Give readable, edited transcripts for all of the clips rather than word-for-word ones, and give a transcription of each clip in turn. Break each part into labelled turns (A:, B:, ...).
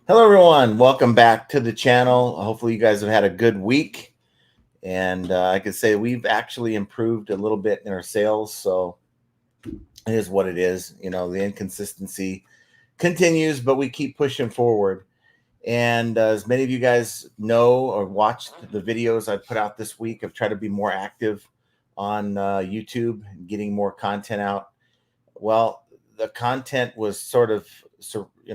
A: Hello, everyone. Welcome back to the channel. Hopefully, you guys have had a good week. And I could say we've actually improved a little bit in our sales. So it is what it is. The inconsistency continues, but we keep pushing forward. And as many of you guys know or watched the videos I put out this week, I've tried to be more active on YouTube, getting more content out. Well, the content was sort of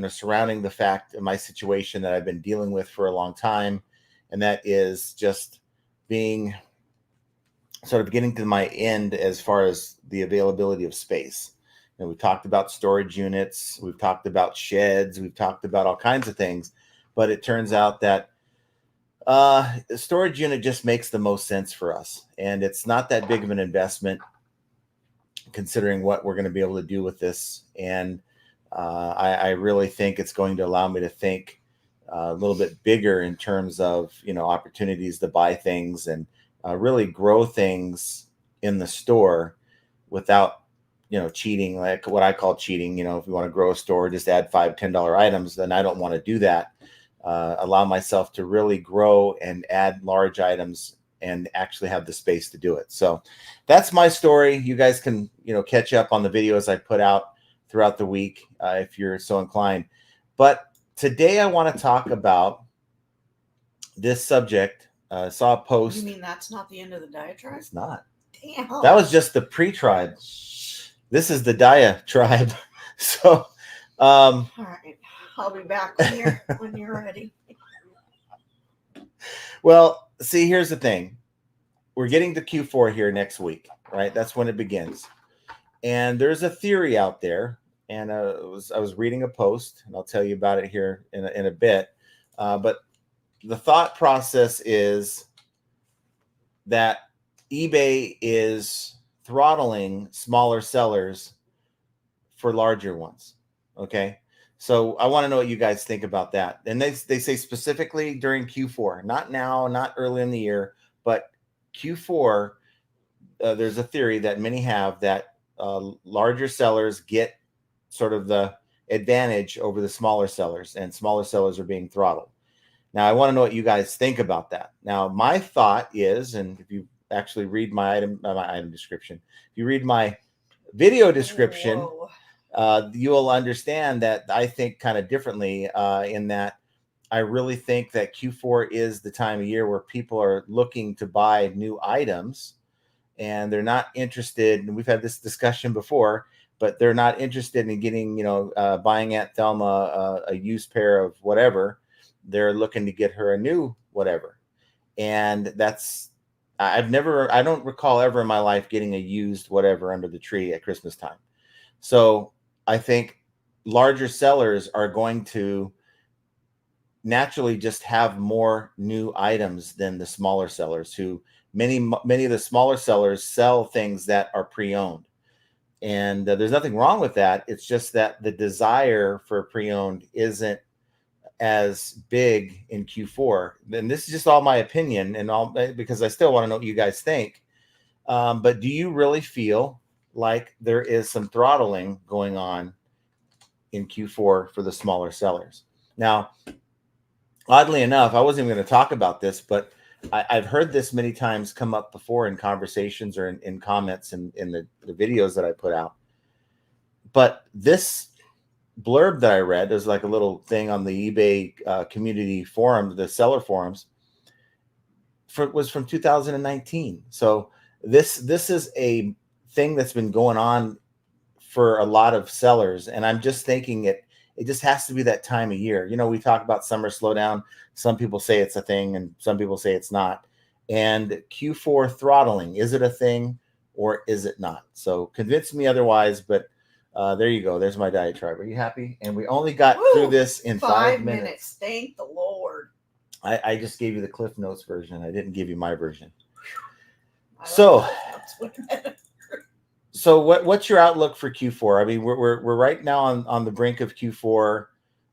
A: surrounding the fact of my situation that I've been dealing with for a long time, and that is just being sort of getting to my end as far as the availability of space. And we talked about storage units, we've talked about sheds, we've talked about all kinds of things, but it turns out that the storage unit just makes the most sense for us, and it's not that big of an investment considering what we're going to be able to do with this. And I really think it's going to allow me to think a little bit bigger in terms of, opportunities to buy things and really grow things in the store without, cheating, like what I call cheating. If you want to grow a store, just add $5, $10 items. Then I don't want to do that. Allow myself to really grow and add large items and actually have the space to do it. So that's my story. You guys can, catch up on the videos I put out throughout the week if you're so inclined. But today I want to talk about this subject. Saw a post.
B: You mean that's not the end of the diatribe?
A: It's not.
B: Damn.
A: That was just the pre-tribe. This is the diatribe. So
B: all right. I'll be back when you're ready.
A: Well, see, here's the thing. We're getting to Q4 here next week, right? That's when it begins. And there's a theory out there, and I was reading a post, and I'll tell you about it here in a bit. But the thought process is that eBay is throttling smaller sellers for larger ones. Okay. So I want to know what you guys think about that. And they say specifically during Q4, not now, not early in the year, but Q4, there's a theory that many have that larger sellers get sort of the advantage over the smaller sellers, and smaller sellers are being throttled. Now, I want to know what you guys think about that. Now, my thought is, and if you actually read my item description, if you read my video description, you will understand that I think kind of differently in that I really think that Q4 is the time of year where people are looking to buy new items, and they're not interested. And we've had this discussion before, but they're not interested in getting, buying Aunt Thelma a used pair of whatever. They're looking to get her a new whatever. And I don't recall ever in my life getting a used whatever under the tree at Christmas time. So I think larger sellers are going to naturally just have more new items than the smaller sellers, who many of the smaller sellers sell things that are pre-owned. And there's nothing wrong with that. It's just that the desire for pre-owned isn't as big in Q4. And this is just all my opinion, and all because I still want to know what you guys think. But do you really feel like there is some throttling going on in Q4 for the smaller sellers? Now, oddly enough, I wasn't even going to talk about this, but I've heard this many times come up before in conversations or in comments in the videos that I put out. But this blurb that I read, there's like a little thing on the eBay community forum, the seller forums, was from 2019. So this is a thing that's been going on for a lot of sellers, and I'm just thinking it just has to be that time of year. We talk about summer slowdown. Some people say it's a thing, and some people say it's not. And Q4 throttling, is it a thing or is it not? So convince me otherwise, but there you go. There's my diatribe. Are you happy? And we only got through this in 5 minutes.
B: Thank the Lord.
A: I just gave you the Cliff Notes version. I didn't give you my version. So what's your outlook for Q4? I mean, we're right now on the brink of Q4.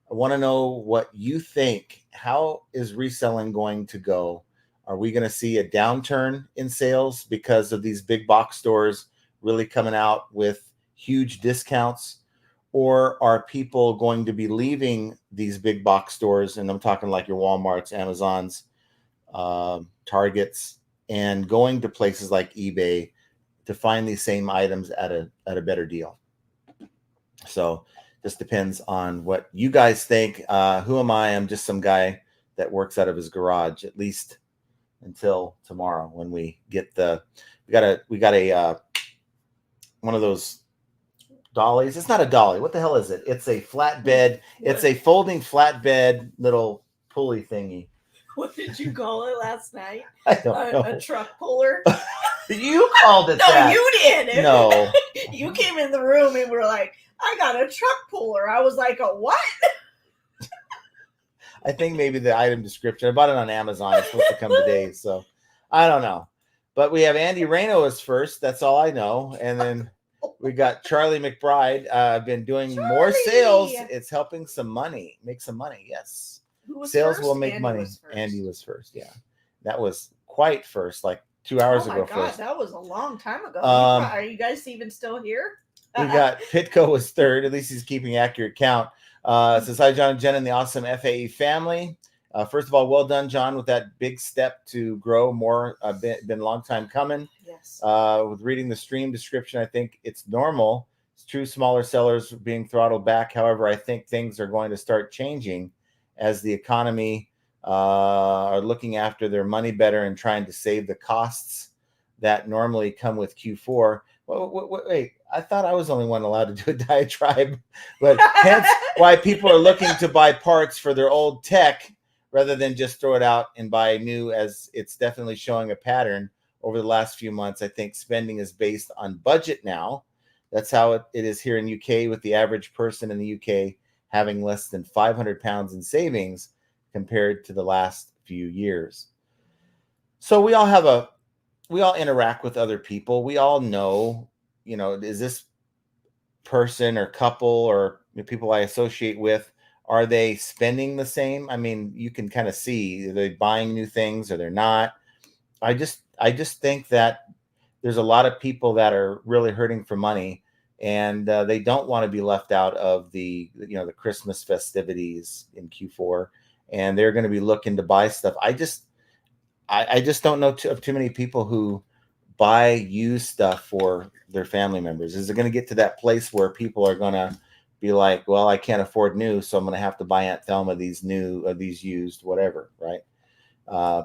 A: I want to know what you think. How is reselling going to go? Are we going to see a downturn in sales because of these big box stores really coming out with huge discounts? Or are people going to be leaving these big box stores, and I'm talking like your Walmarts, Amazons, Targets, and going to places like eBay to find these same items at a better deal? So just depends on what you guys think. Who am I? I'm just some guy that works out of his garage, at least until tomorrow when we get we got a one of those dollies. It's not a dolly. What the hell is it? It's a flatbed. It's a folding flatbed little pulley thingy.
B: What did you call it last night?
A: I don't know.
B: A truck puller?
A: You called it
B: No,
A: that.
B: you did.
A: No.
B: You came in the room and were like, I got a truck puller. I was like, a what?
A: I think maybe the item description. I bought it on Amazon. It's supposed to come today, so I don't know. But we have Andy Reno is first. That's all I know. And then we got Charlie McBride. I've been doing more sales. It's helping make some money. Yes.
B: Who was
A: Sales
B: first?
A: will make
B: Andy
A: money.
B: was first.
A: Andy was first. Yeah. That was quite first, like 2 hours ago.
B: Oh my God,
A: first.
B: that was a long time ago. Are you guys even still here?
A: We got Pitco was third. At least he's keeping accurate count. Says, hi, John and Jen and the awesome FAE family. First of all, well done, John, with that big step to grow more. Been a long time coming.
B: Yes.
A: With reading the stream description, I think it's normal. It's true, smaller sellers being throttled back. However, I think things are going to start changing as the economy are looking after their money better and trying to save the costs that normally come with Q4. Wait, I thought I was the only one allowed to do a diatribe, but hence why people are looking to buy parts for their old tech rather than just throw it out and buy new, as it's definitely showing a pattern over the last few months. I think spending is based on budget now. That's how it is here in UK, with the average person in the UK having less than 500 pounds in savings compared to the last few years. So we all interact with other people. We all know, is this person or couple or people I associate with, are they spending the same? I mean, you can kind of see, are they buying new things or they're not? I just think that there's a lot of people that are really hurting for money, and they don't want to be left out of the Christmas festivities in Q4, and they're going to be looking to buy stuff. I just don't know of too many people who buy used stuff for their family members. Is it going to get to that place where people are going to be like, well, I can't afford new, so I'm going to have to buy Aunt Thelma these used, whatever, right?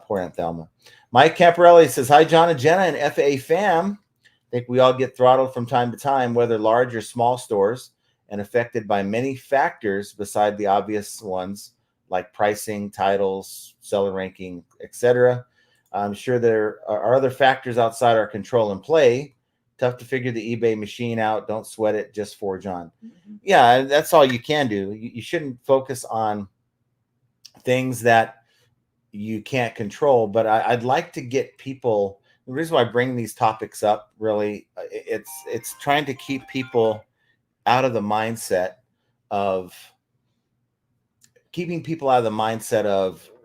A: Poor Aunt Thelma. Mike Camparelli says, hi, John and Jenna and FA fam. I think we all get throttled from time to time, whether large or small stores, and affected by many factors beside the obvious ones like pricing, titles, seller ranking, etc. I'm sure there are other factors outside our control in play. Tough to figure the eBay machine out. Don't sweat it, just for John. Mm-hmm. Yeah, that's all you can do. You shouldn't focus on things that you can't control. But I'd like to get people. The reason why I bring these topics up, really, it's trying to keep people out of the mindset of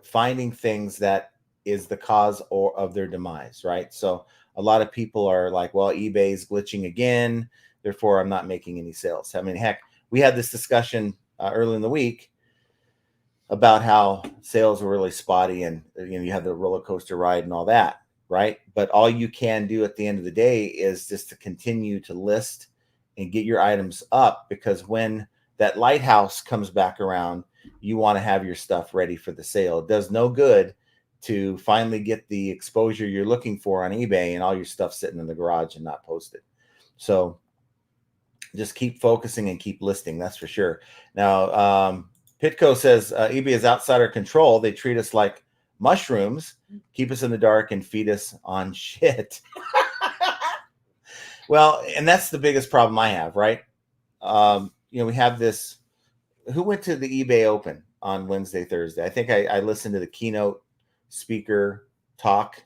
A: finding things that is the cause of their demise, right? So a lot of people are like, well, eBay's glitching again, therefore I'm not making any sales. I mean, heck, we had this discussion early in the week about how sales were really spotty, and you have the roller coaster ride and all that, right? But all you can do at the end of the day is just to continue to list and get your items up, because when that lighthouse comes back around, you want to have your stuff ready for the sale. It does no good to finally get the exposure you're looking for on eBay and all your stuff sitting in the garage and not posted. So just keep focusing and keep listing. That's for sure. Now, Pitco says eBay is outside our control. They treat us like mushrooms, keep us in the dark, and feed us on shit. Well, and that's the biggest problem I have, right? We have this. Who went to the eBay Open on Wednesday, Thursday? I think I listened to the keynote speaker talk.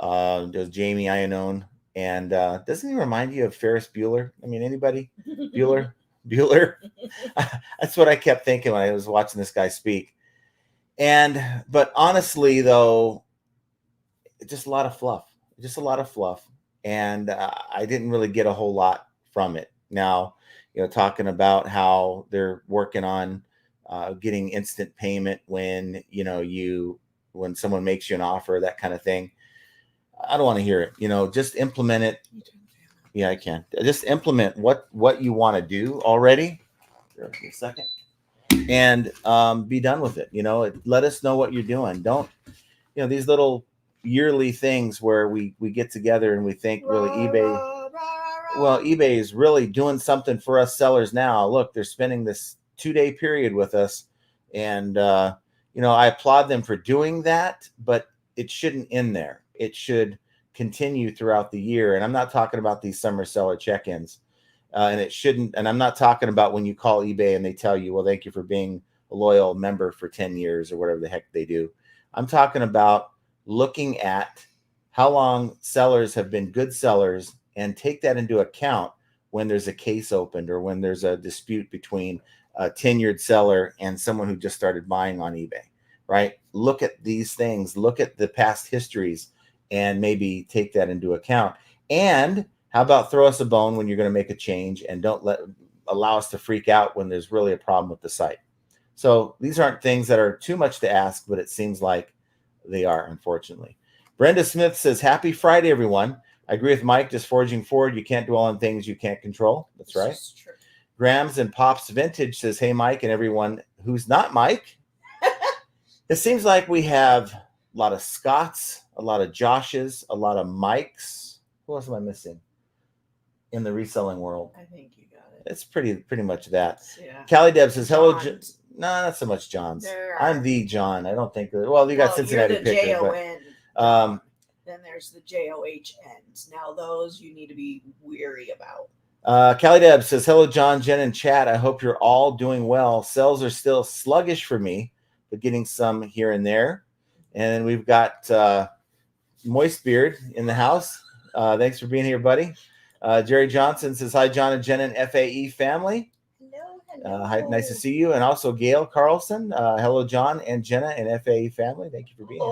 A: It was Jamie Iannone. And doesn't he remind you of Ferris Bueller? I mean, anybody? Bueller? That's what I kept thinking when I was watching this guy speak. But honestly, though, just a lot of fluff. And I didn't really get a whole lot from it. Now, talking about how they're working on getting instant payment when when someone makes you an offer, that kind of thing. I don't want to hear it. Just implement it. Yeah, I can. Just implement what you want to do already. Here, a second. And be done with it. Let us know what you're doing. Don't, these little yearly things where we get together and we think really eBay is really doing something for us sellers now. Look, they're spending this 2-day period with us, and I applaud them for doing that, but it shouldn't end there. It should continue throughout the year. And I'm not talking about these summer seller check-ins, and it shouldn't. And I'm not talking about when you call eBay and they tell you, well, thank you for being a loyal member for 10 years or whatever the heck they do. I'm talking about looking at how long sellers have been good sellers and take that into account when there's a case opened or when there's a dispute between a tenured seller and someone who just started buying on eBay, right? Look at these things, look at the past histories, and maybe take that into account. And how about throw us a bone when you're going to make a change, and don't allow us to freak out when there's really a problem with the site. So these aren't things that are too much to ask, but it seems like they are, unfortunately. Brenda Smith says, happy Friday, everyone. I agree with Mike, just forging forward. You can't dwell on things you can't control. That's right. True. Grams and Pops Vintage says, hey, Mike, and everyone who's not Mike. It seems like we have a lot of Scotts, a lot of Joshes, a lot of Mikes. Who else am I missing in the reselling world?
B: I think you got it.
A: It's pretty much that.
B: Yeah.
A: Callie Deb says, hello. No, not so much John's. I'm the John. I don't think. Well, you got Cincinnati Picker, but
B: then there's the JOHNs. Now those you need to be weary about.
A: Callie Deb says, hello, John, Jen, and chat. I hope you're all doing well. Sales are still sluggish for me, but getting some here and there. And we've got Moist Beard in the house. Thanks for being here, buddy. Jerry Johnson says, hi, John and Jen and FAE family.
B: Hello.
A: Hi, nice to see you. And also Gail Carlson. Hello, John and Jenna and FAE family. Thank you for being here.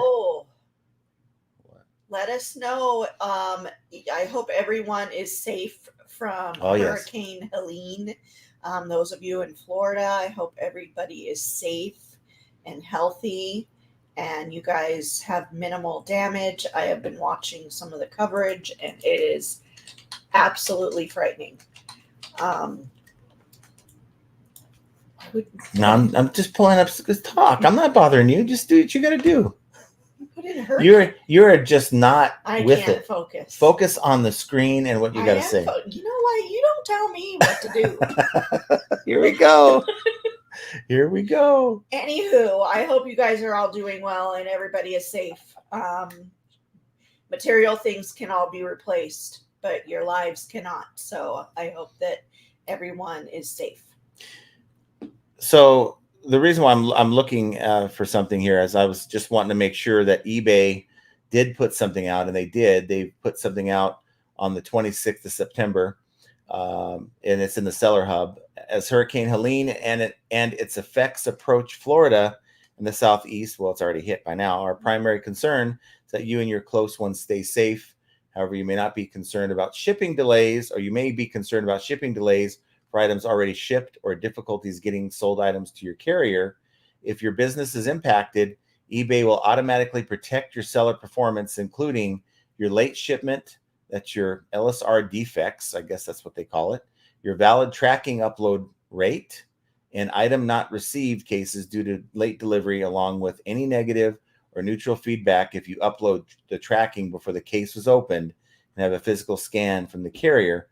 B: Let us know. I hope everyone is safe from Hurricane Helene. Those of you in Florida, I hope everybody is safe and healthy, and you guys have minimal damage. I have been watching some of the coverage, and it is absolutely frightening.
A: I'm just pulling up talk. I'm not bothering you. Just do what you got to do. You're just not with it.
B: Focus.
A: Focus on the screen and what you got to say.
B: You know what? You don't tell me what to do.
A: Here we go. Here we go.
B: Anywho, I hope you guys are all doing well and everybody is safe. Material things can all be replaced, but your lives cannot. So I hope that everyone is safe.
A: So the reason why I'm looking for something here is I was just wanting to make sure that eBay did put something out, and they did. They put something out on the 26th of September, and it's in the Seller Hub. As Hurricane Helene and its effects approach Florida and the Southeast, well, it's already hit by now. Our primary concern is that you and your close ones stay safe. However, you may not be concerned about shipping delays, or you may be concerned about shipping delays for items already shipped or difficulties getting sold items to your carrier. If your business is impacted, eBay will automatically protect your seller performance, including your late shipment, that's your LSR defects, I guess that's what they call it, your valid tracking upload rate, and item not received cases due to late delivery, along with any negative or neutral feedback if you upload the tracking before the case was opened and have a physical scan from the carrier.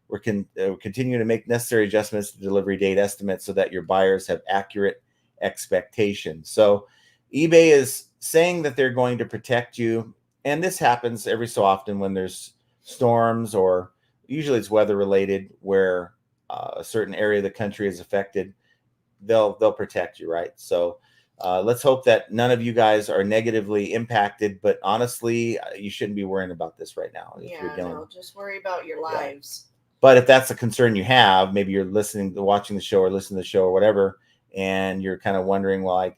A: We're continuing to make necessary adjustments to delivery date estimates so that your buyers have accurate expectations. So eBay is saying that they're going to protect you. And this happens every so often when there's storms, or usually it's weather related, where a certain area of the country is affected. They'll protect you, right? So let's hope that none of you guys are negatively impacted. But honestly, you shouldn't be worrying about this right now.
B: Just worry about your lives.
A: Yeah. But if that's a concern you have, maybe you're watching the show or listening to the show or whatever, and you're kind of wondering, well, I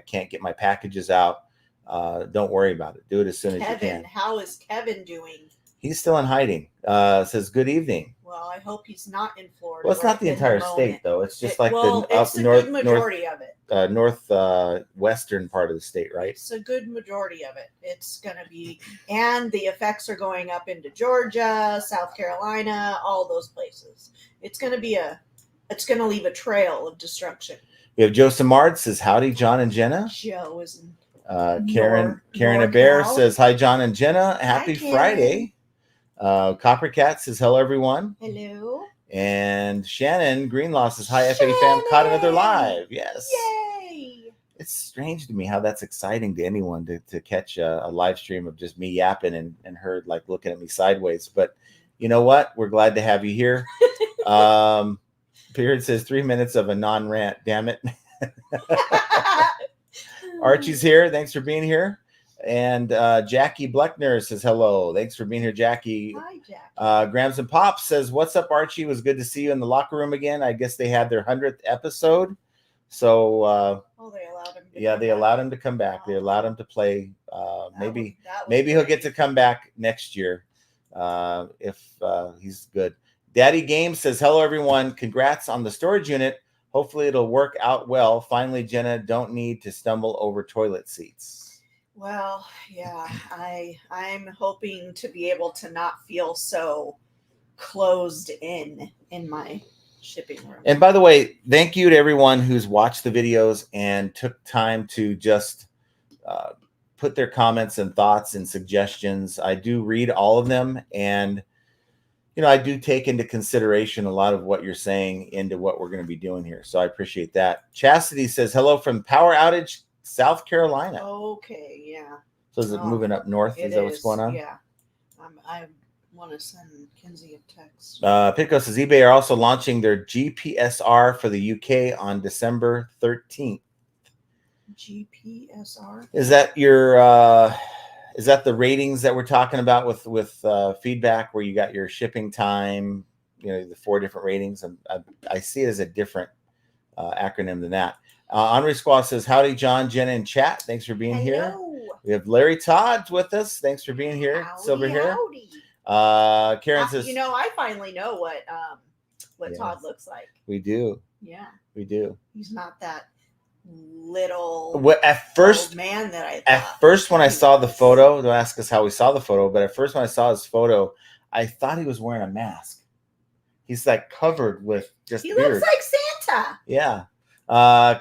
A: can't get my packages out. Don't worry about it. Do it as soon as you can.
B: How is Kevin doing?
A: He's still in hiding. Says good evening.
B: Well, I hope he's not in Florida.
A: Well, it's not the entire state, though. It's just like
B: it's a good majority of it.
A: Northwestern part of the state, right?
B: It's a good majority of it. It's going to be, and the effects are going up into Georgia, South Carolina, all those places. It's going to be it's going to leave a trail of destruction.
A: We have Joe Samard says, howdy, John and Jenna.
B: Joe is in
A: Karen Adair says, hi, John and Jenna. Happy Friday. Coppercat says, hello, everyone.
B: Hello.
A: And Shannon Greenlaw says, hi, FA fam. Caught another live. Yes.
B: Yay.
A: It's strange to me how that's exciting to anyone to catch a live stream of just me yapping and her like looking at me sideways. But you know what? We're glad to have you here. Beard says 3 minutes of a non-rant. Damn it. Archie's here. Thanks for being here. And Jackie Bleckner says hello. Thanks for being here, Jackie.
B: Hi, Jackie.
A: Grams and Pops says, what's up, Archie? It was good to see you in the locker room again. I guess they had their 100th episode. So
B: they allowed him.
A: They allowed him to come back. They allowed him to play. Maybe he'll get to come back next year if he's good. Daddy Game says, hello, everyone. Congrats on the storage unit. Hopefully it'll work out well. Finally, Jenna, don't need to stumble over toilet seats.
B: Well, yeah, I'm hoping to be able to not feel so closed in my shipping room.
A: And by the way, thank you to everyone who's watched the videos and took time to just put their comments and thoughts and suggestions. I do read all of them, and I do take into consideration a lot of what you're saying into what we're going to be doing here. So I appreciate that. Chastity says, hello from Power Outage, South Carolina.
B: Okay, yeah.
A: So is it moving up north? Is that what's going on?
B: Yeah. I want to send Kinsey a text.
A: Pitco says, eBay are also launching their GPSR for the UK on December 13th.
B: GPSR?
A: Is that your... is that the ratings that we're talking about with feedback where you got your shipping time, the 4 different ratings? I see it as a different acronym than that. Henri Squaw says, howdy, John, Jenna, in chat. Thanks for being here. We have Larry Todd with us. Thanks for being here.
B: Howdy,
A: Silver hair. Karen says,
B: I finally know what Todd looks like.
A: We do.
B: Yeah.
A: We do.
B: He's not that little
A: old
B: man that I thought.
A: At first when I saw the photo, don't ask us how we saw the photo, but at first when I saw his photo, I thought he was wearing a mask. He's like covered with just
B: He
A: beard.
B: looks like Santa.
A: Yeah.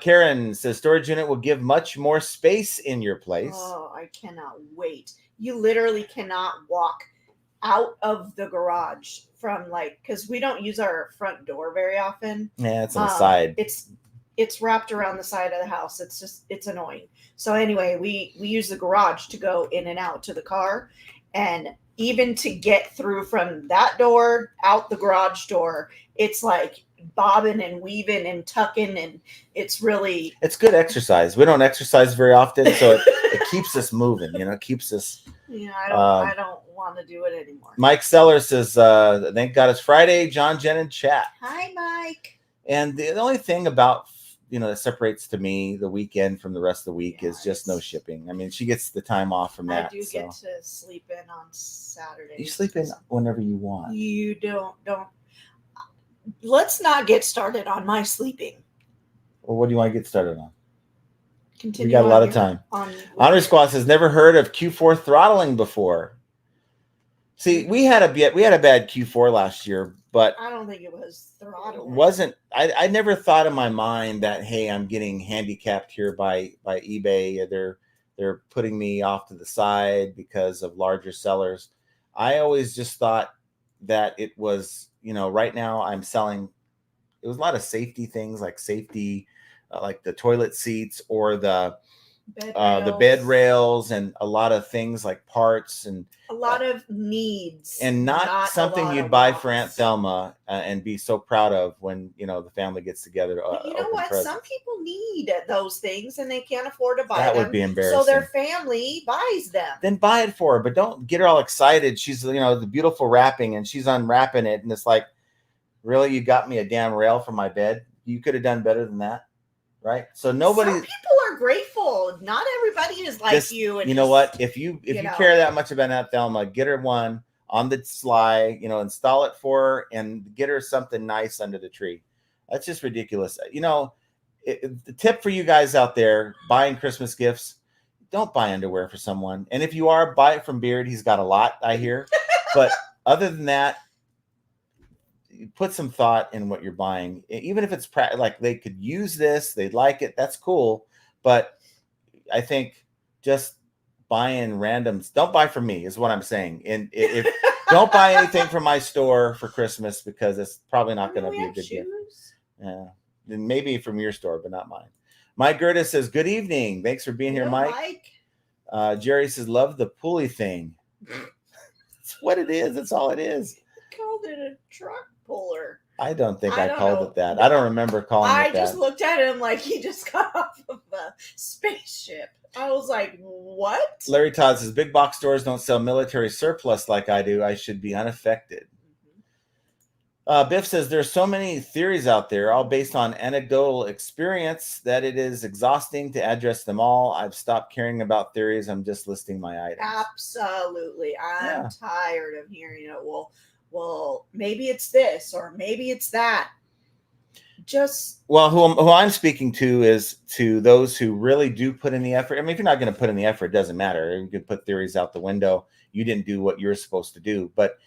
A: Karen says storage unit will give much more space in your place.
B: Oh, I cannot wait. You literally cannot walk out of the garage from because we don't use our front door very often.
A: Yeah, it's on the side.
B: It's wrapped around the side of the house. It's annoying. So anyway, we use the garage to go in and out to the car. And even to get through from that door out the garage door, it's like bobbing and weaving and tucking. And it's
A: good exercise. We don't exercise very often. So it keeps us moving, keeps us.
B: Yeah, I don't want to do it anymore.
A: Mike Sellers says, thank God it's Friday. John, Jen, and chat.
B: Hi, Mike.
A: And the only thing about that separates to me the weekend from the rest of the week is just no shipping. I mean, she gets the time off from that.
B: I do get to sleep in on Saturday.
A: You sleep in whenever you want.
B: You don't. Let's not get started on my sleeping.
A: Well, what do you want to get started on?
B: Continue.
A: We got a lot of time. Honor Squad says never heard of Q4 throttling before. See, we had a bad Q4 last year, but
B: I don't think it was throttling.
A: I never thought in my mind that, hey, I'm getting handicapped here by eBay. They're putting me off to the side because of larger sellers. I always just thought that it was, right now I'm selling. It was a lot of safety things like like the toilet seats or the bed rails and a lot of things like parts and
B: a lot of needs
A: and not something you'd buy for Aunt Thelma and be so proud of when the family gets together to
B: you know what presents. Some people need those things and they can't afford to buy them.
A: That would be embarrassing.
B: So their family buys them.
A: Then buy it for her, but don't get her all excited. She's the beautiful wrapping and she's unwrapping it and it's like, really, you got me a damn rail for my bed? You could have done better than that. Right. So nobody.
B: Some people are grateful. Not everybody is like you. And
A: you know what? If you care that much about Aunt Thelma, get her one on the sly, install it for her and get her something nice under the tree. That's just ridiculous. The tip for you guys out there buying Christmas gifts, don't buy underwear for someone. And if you are, buy it from Beard. He's got a lot, I hear. But other than that, put some thought in what you're buying. Even if it's like they could use this, they'd like it, that's cool. But I think just buying randoms, don't buy from me is what I'm saying. And if don't buy anything from my store for Christmas, because it's probably not going to be a good gift. Yeah. Then maybe from your store, but not mine. Mike Gertis says, good evening. Thanks for being here, Mike. Jerry says, love the pulley thing. It's what it is. That's all it is.
B: He called it a truck puller.
A: I don't think I called it that. I don't remember calling it that. I
B: just looked at him like he just got off of a spaceship. I was like, what?
A: Larry Todd says, big box stores don't sell military surplus like I do. I should be unaffected. Biff says, there's so many theories out there, all based on anecdotal experience, that it is exhausting to address them all. I've stopped caring about theories. I'm just listing my items.
B: Absolutely. I'm tired of hearing it. Well, maybe it's this or maybe it's that.
A: Who I'm speaking to is to those who really do put in the effort. I mean, if you're not going to put in the effort, it doesn't matter. You could put theories out the window. You didn't do what you're supposed to do. But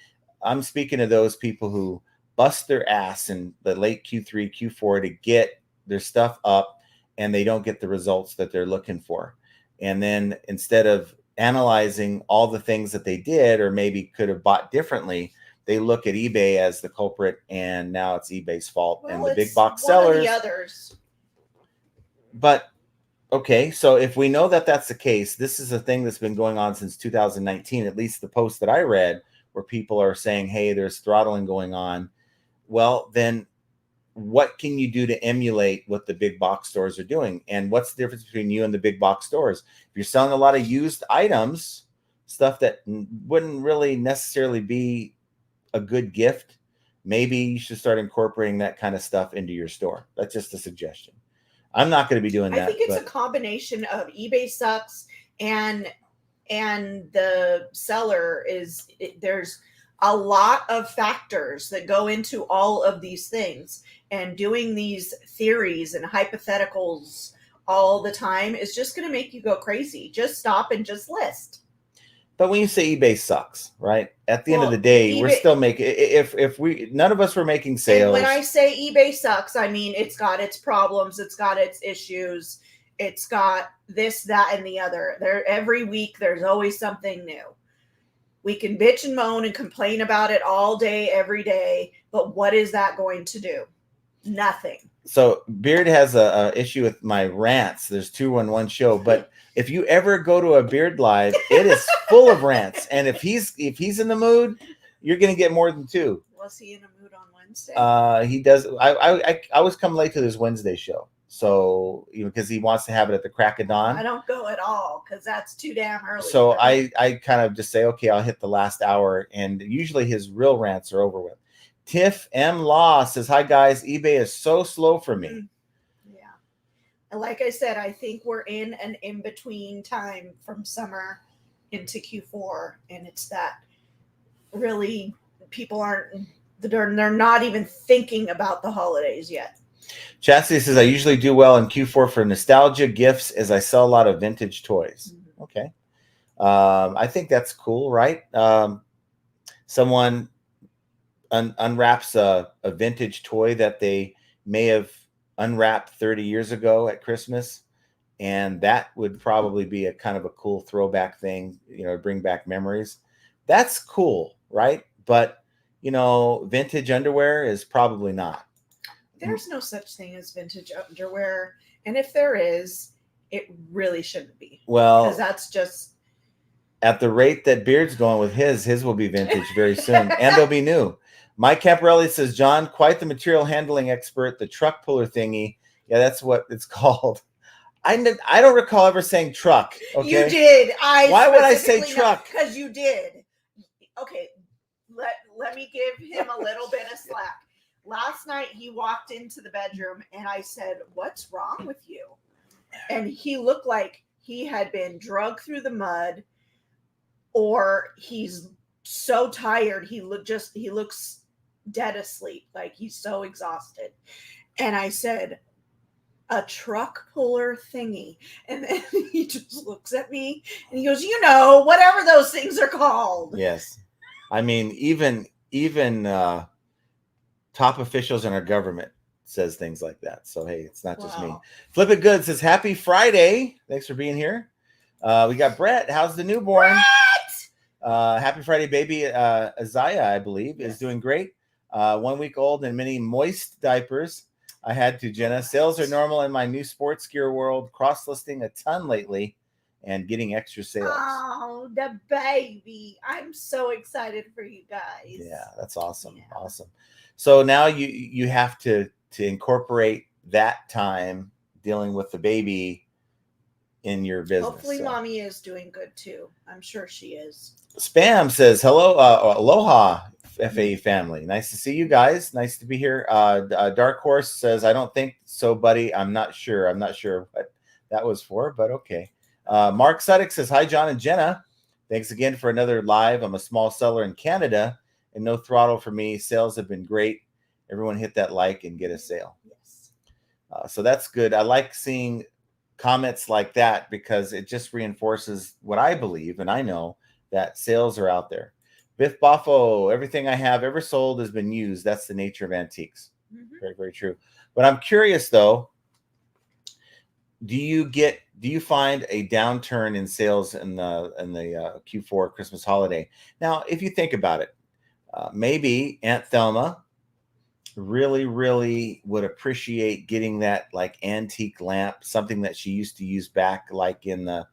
A: I'm speaking to those people who bust their ass in the late Q3, Q4 to get their stuff up, and they don't get the results that they're looking for. And then instead of analyzing all the things that they did or maybe could have bought differently, they look at eBay as the culprit, and now it's eBay's fault.
B: Well,
A: and the big box sellers.
B: The others.
A: But okay, so if we know that that's the case, this is a thing that's been going on since 2019, at least the post that I read, where people are saying, hey, there's throttling going on. Well, then what can you do to emulate what the big box stores are doing? And what's the difference between you and the big box stores? If you're selling a lot of used items, stuff that wouldn't really necessarily be a good gift, maybe you should start incorporating that kind of stuff into your store. That's just a suggestion. I'm not going to be doing that.
B: I think it's a combination of eBay sucks and the seller there's a lot of factors that go into all of these things, and doing these theories and hypotheticals all the time is just going to make you go crazy. Just stop and just list.
A: But when you say eBay sucks, right? At the end of the day, we're still making, none of us were making sales.
B: And when I say eBay sucks, I mean, it's got its problems. It's got its issues. It's got this, that, and the other. Every week, there's always something new. We can bitch and moan and complain about it all day, every day. But what is that going to do? Nothing.
A: So Beard has a issue with my rants. There's 2 on one show, but if you ever go to a Beard live, it is full of rants. And if he's in the mood, you're going to get more than 2.
B: Was he in a mood on Wednesday?
A: He does. I always come late to this Wednesday show. So, because he wants to have it at the crack of dawn.
B: I don't go at all because that's too damn early.
A: So I kind of just say, okay, I'll hit the last hour. And usually his real rants are over with. Tiff M. Law says, hi, guys. eBay is so slow for me.
B: Yeah. And like I said, I think we're in an in-between time from summer into Q4. And it's that really people they're not even thinking about the holidays yet.
A: Chastity says, I usually do well in Q4 for nostalgia gifts as I sell a lot of vintage toys. Mm-hmm. Okay. I think that's cool, right? Someone unwraps a vintage toy that they may have unwrapped 30 years ago at Christmas. And that would probably be a kind of a cool throwback thing, bring back memories. That's cool, right? But, vintage underwear is probably not.
B: There's no such thing as vintage underwear. And if there is, it really shouldn't be.
A: Well,
B: because that's just.
A: At the rate that Beard's going with his will be vintage very soon. And they'll be new. Mike Camparelli says, John, quite the material handling expert, the truck puller thingy. Yeah, that's what it's called. I don't recall ever saying truck. Okay?
B: You did.
A: Why would I say truck?
B: Because you did. Okay, let me give him a little bit of slack. Last night, he walked into the bedroom, and I said, what's wrong with you? And he looked like he had been drugged through the mud, or he's so tired. He looks dead asleep. Like he's so exhausted. And I said, a truck puller thingy. And then he just looks at me and he goes, whatever those things are called.
A: Yes. I mean, even top officials in our government says things like that. So, hey, it's not just me. Flip It Good says, happy Friday. Thanks for being here. We got Brett. How's the newborn? Happy Friday, baby. Isaiah, I believe, is doing great. 1 week old and many moist diapers. I had to, Jenna. Sales are normal in my new sports gear world. Cross-listing a ton lately and getting extra sales.
B: Oh, the baby. I'm so excited for you guys.
A: Yeah, that's awesome. Yeah. Awesome. So now you have to incorporate that time dealing with the baby in your business.
B: Hopefully mommy is doing good too. I'm sure she is.
A: Spam says, hello, aloha, FAE family. Nice to see you guys. Nice to be here. Dark Horse says, I don't think so, buddy. I'm not sure what that was for, but okay. Mark Suddick says, hi, John and Jenna. Thanks again for another live. I'm a small seller in Canada and no throttle for me. Sales have been great. Everyone hit that like and get a sale.
B: Yes.
A: So that's good. I like seeing comments like that because it just reinforces what I believe, and I know that sales are out there. Biff Boffo, everything I have ever sold has been used. That's the nature of antiques. Mm-hmm. Very, very true. But I'm curious though, do you find a downturn in sales in the Q4 Christmas holiday? Now, if you think about it, maybe Aunt Thelma really, really would appreciate getting that like antique lamp, something that she used to use back like in the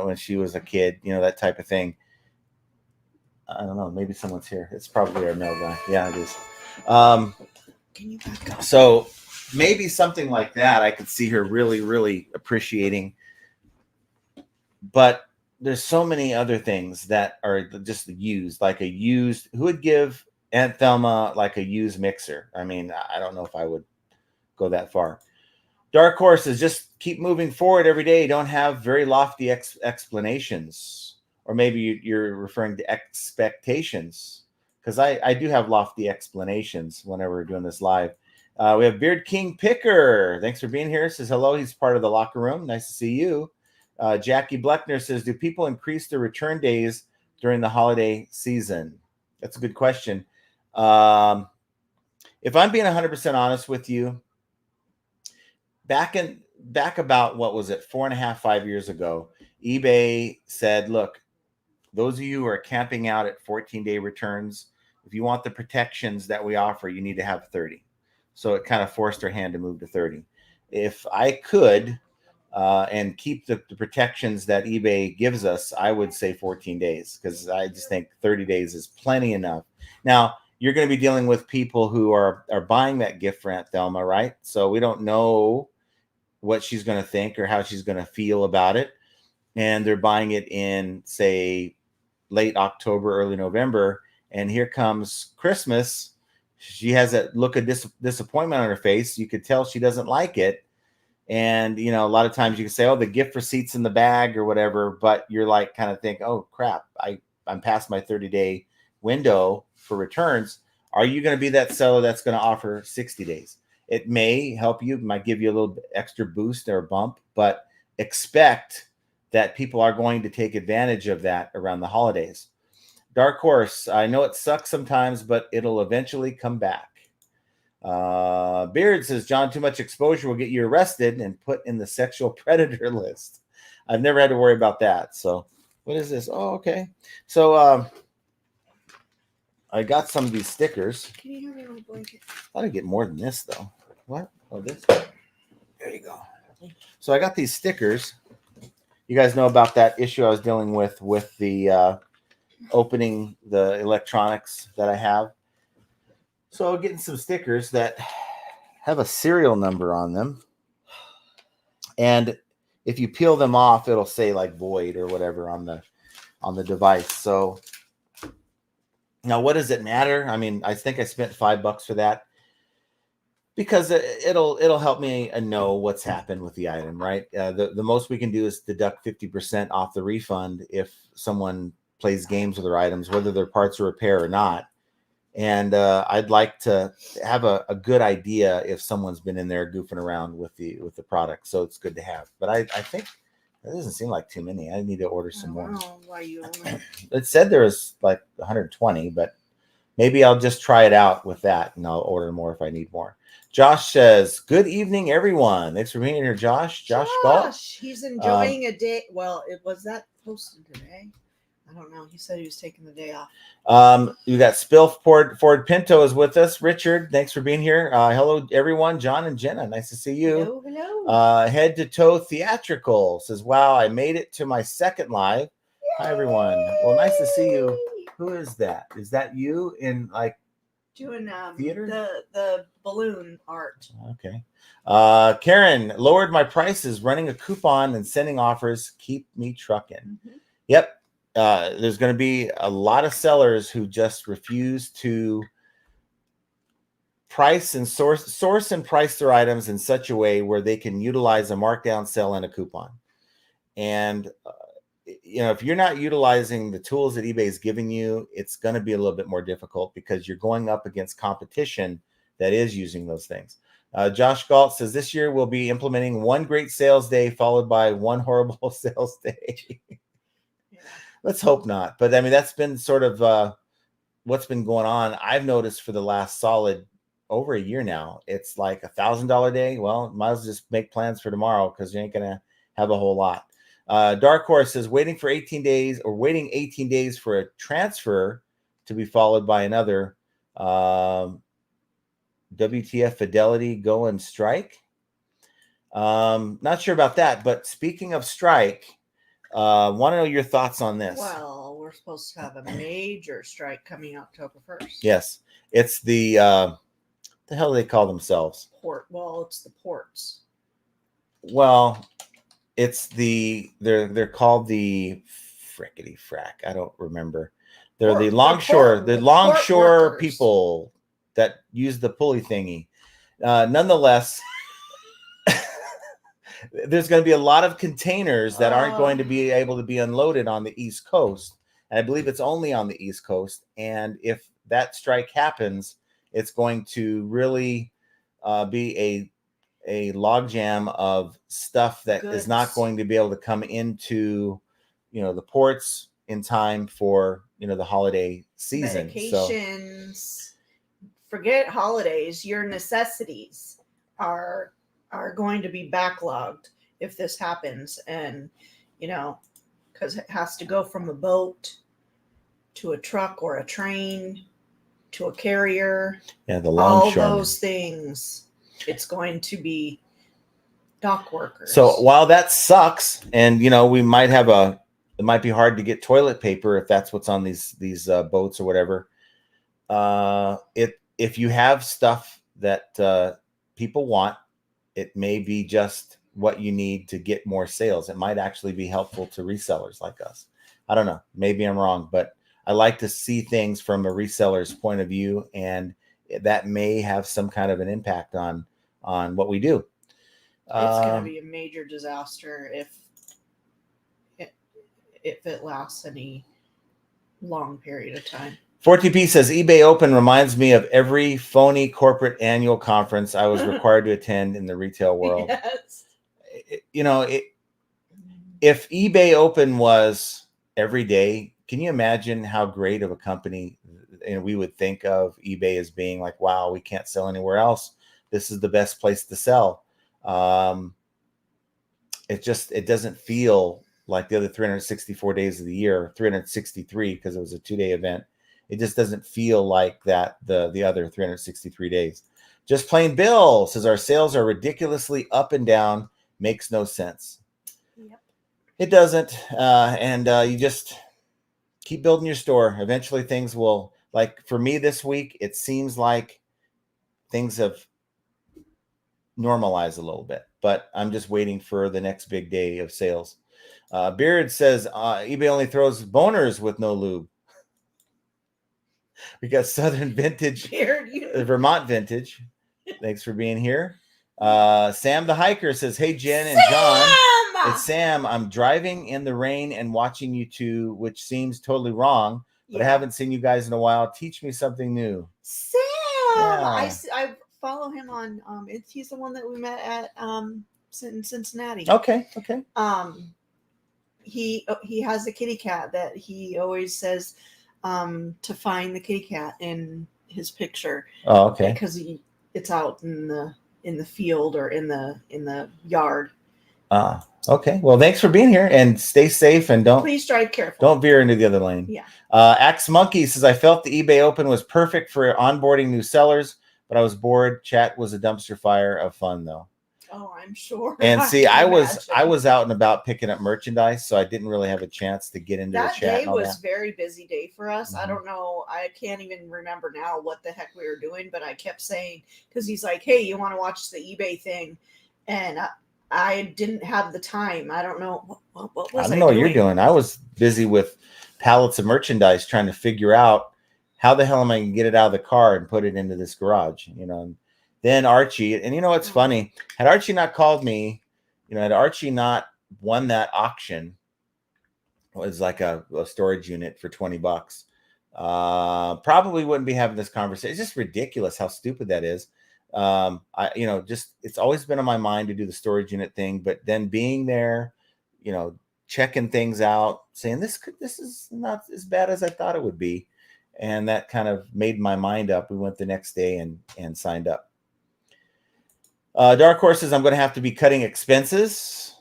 A: when she was a kid, that type of thing. I don't know. Maybe someone's here. It's probably our mail guy. Yeah, it is.
B: Can you back up?
A: So maybe something like that I could see her really, really appreciating. But there's so many other things that are just used, like who would give Aunt Thelma like a used mixer? I mean, I don't know if I would go that far. Dark Horse is just keep moving forward every day. Don't have very lofty explanations. Or maybe you're referring to expectations, because I do have lofty explanations whenever we're doing this live. We have Beard King Picker. Thanks for being here. Says hello. He's part of the locker room. Nice to see you. Jackie Bleckner says, do people increase their return days during the holiday season? That's a good question. If I'm being 100% honest with you, back about, what was it, 4.5, 5 years ago, eBay said, look, those of you who are camping out at 14-day returns, if you want the protections that we offer, you need to have 30. So it kind of forced their hand to move to 30. If I could and keep the protections that eBay gives us, I would say 14 days, because I just think 30 days is plenty enough. Now, you're going to be dealing with people who are buying that gift for Aunt Thelma, right? So we don't know what she's going to think or how she's going to feel about it. And they're buying it in, say, late October, early November. And here comes Christmas. She has that look of disappointment on her face. You could tell she doesn't like it. And, a lot of times you can say, oh, the gift receipt's in the bag or whatever. But you're like kind of think, oh, crap, I'm past my 30-day window for returns. Are you going to be that seller that's going to offer 60 days? It may help you, might give you a little extra boost or bump, but expect that people are going to take advantage of that around the holidays. Dark Horse, I know it sucks sometimes, but it'll eventually come back. Beard says, John, too much exposure will get you arrested and put in the sexual predator list. I've never had to worry about that. So what is this? Oh, okay. So I got some of these stickers.
B: Can you hear me on the blanket?
A: I thought I'd get more than this, though. What? Oh, this? There you go. So I got these stickers. You guys know about that issue I was dealing with the opening the electronics that I have. So getting some stickers that have a serial number on them. And if you peel them off, it'll say like void or whatever on the device. So now what does it matter? I mean, I think I spent $5 for that, because it'll help me know what's happened with the item, right? The most we can do is deduct 50% off the refund if someone plays games with their items, whether they're parts or repair or not. And I'd like to have a good idea if someone's been in there goofing around with the product. So it's good to have. But I think it doesn't seem like too many. I need to order some more.
B: Why you only...
A: It said there was like 120, but maybe I'll just try it out with that, and I'll order more if I need more. Josh says, "Good evening, everyone. Thanks for being here, Josh. Josh Galt.
B: He's enjoying a day. Well, was that posted today? I don't know. He said he was taking the day off.
A: You got Spill Ford Pinto is with us. Richard, thanks for being here. Hello, everyone. John and Jenna, nice to see you.
B: Hello.
A: Head to Toe Theatrical says, "Wow, I made it to my second live." Yay! Hi, everyone. Well, nice to see you. Who is that? Is that you in like
B: doing
A: theater?
B: The balloon art?
A: Okay. Karen, lowered my prices, running a coupon and sending offers. Keep me trucking. Mm-hmm. Yep. There's going to be a lot of sellers who just refuse to price and source and price their items in such a way where they can utilize a markdown sale and a coupon. And if you're not utilizing the tools that eBay is giving you, it's going to be a little bit more difficult because you're going up against competition that is using those things. Josh Galt says, "This year we'll be implementing one great sales day followed by one horrible sales day." Let's hope not. But I mean, that's been sort of what's been going on. I've noticed for the last solid over a year now, it's like $1,000 day. Well, might as well just make plans for tomorrow because you ain't going to have a whole lot. Dark Horse says, waiting 18 days for a transfer to be followed by another. WTF Fidelity go and strike. Not sure about that. But speaking of strike, want to know your thoughts on this.
B: Well, we're supposed to have a major strike coming October 1st.
A: Yes. It's the hell do they call themselves?
B: It's the ports.
A: Well, it's they're called the frickety frack. I don't remember. They're the longshore people that use the pulley thingy. Nonetheless, there's going to be a lot of containers that aren't going to be able to be unloaded on the East Coast. And I believe it's only on the East Coast. And if that strike happens, it's going to really be a logjam of stuff that is not going to be able to come into, the ports in time for, the holiday season.
B: Medications. So, forget holidays. Your necessities are going to be backlogged if this happens. And, because it has to go from a boat to a truck or a train to a carrier.
A: Yeah, the longshore.
B: All those things. It's going to be dock workers.
A: So while that sucks, and, we might have it might be hard to get toilet paper if that's what's on these boats or whatever. If you have stuff that people want, it may be just what you need to get more sales. It might actually be helpful to resellers like us. I don't know. Maybe I'm wrong, but I like to see things from a reseller's point of view, and that may have some kind of an impact on what we do.
B: It's going to be a major disaster if it lasts any long period of time. 4TP
A: says, eBay Open reminds me of every phony corporate annual conference I was required to attend in the retail world.
B: Yes.
A: If eBay Open was every day, can you imagine how great of a company we would think of eBay as being like, wow, we can't sell anywhere else. This is the best place to sell. It doesn't feel like the other 364 days of the year, 363 because it was a 2-day event. It just doesn't feel like that the other 363 days. Just Plain Bill says our sales are ridiculously up and down. Makes no sense.
B: Yep.
A: It doesn't. And you just keep building your store. Eventually things will, like for me this week, it seems like things have normalized a little bit, but I'm just waiting for the next big day of sales. Beard says eBay only throws boners with no lube. We got Southern Vintage, Vermont Vintage. Thanks for being here. Sam the Hiker says, hey, Jen and John. It's Sam. I'm driving in the rain and watching you two, which seems totally wrong, but I haven't seen you guys in a while. Teach me something new.
B: Sam, I follow him on. He's the one that we met at in Cincinnati.
A: Okay.
B: He has the kitty cat that he always says to find the kitty cat in his picture.
A: Oh, okay.
B: Because it's out in the field or in the yard.
A: Okay. Well, thanks for being here, and stay safe, and please drive careful. Don't veer into the other lane.
B: Yeah.
A: Axe Monkey says, I felt the eBay Open was perfect for onboarding new sellers, but I was bored. Chat was a dumpster fire of fun, though.
B: Oh, I'm sure.
A: And see, I was out and about picking up merchandise, so I didn't really have a chance to get into the chat.
B: That day was very busy day for us. I don't know. I can't even remember now what the heck we were doing, but I kept saying, because he's like, hey, you want to watch the eBay thing? And I didn't have the time. I don't know. What was I
A: don't know what you're doing. I was busy with pallets of merchandise trying to figure out how the hell am I going to get it out of the car and put it into this garage, And then Archie, and what's funny? Had Archie not called me, had Archie not won that auction, it was like a storage unit for $20, probably wouldn't be having this conversation. It's just ridiculous how stupid that is. It's always been on my mind to do the storage unit thing, but then being there, checking things out, saying this is not as bad as I thought it would be. And that kind of made my mind up. We went the next day and signed up. Dark Horse says, I'm going to have to be cutting expenses.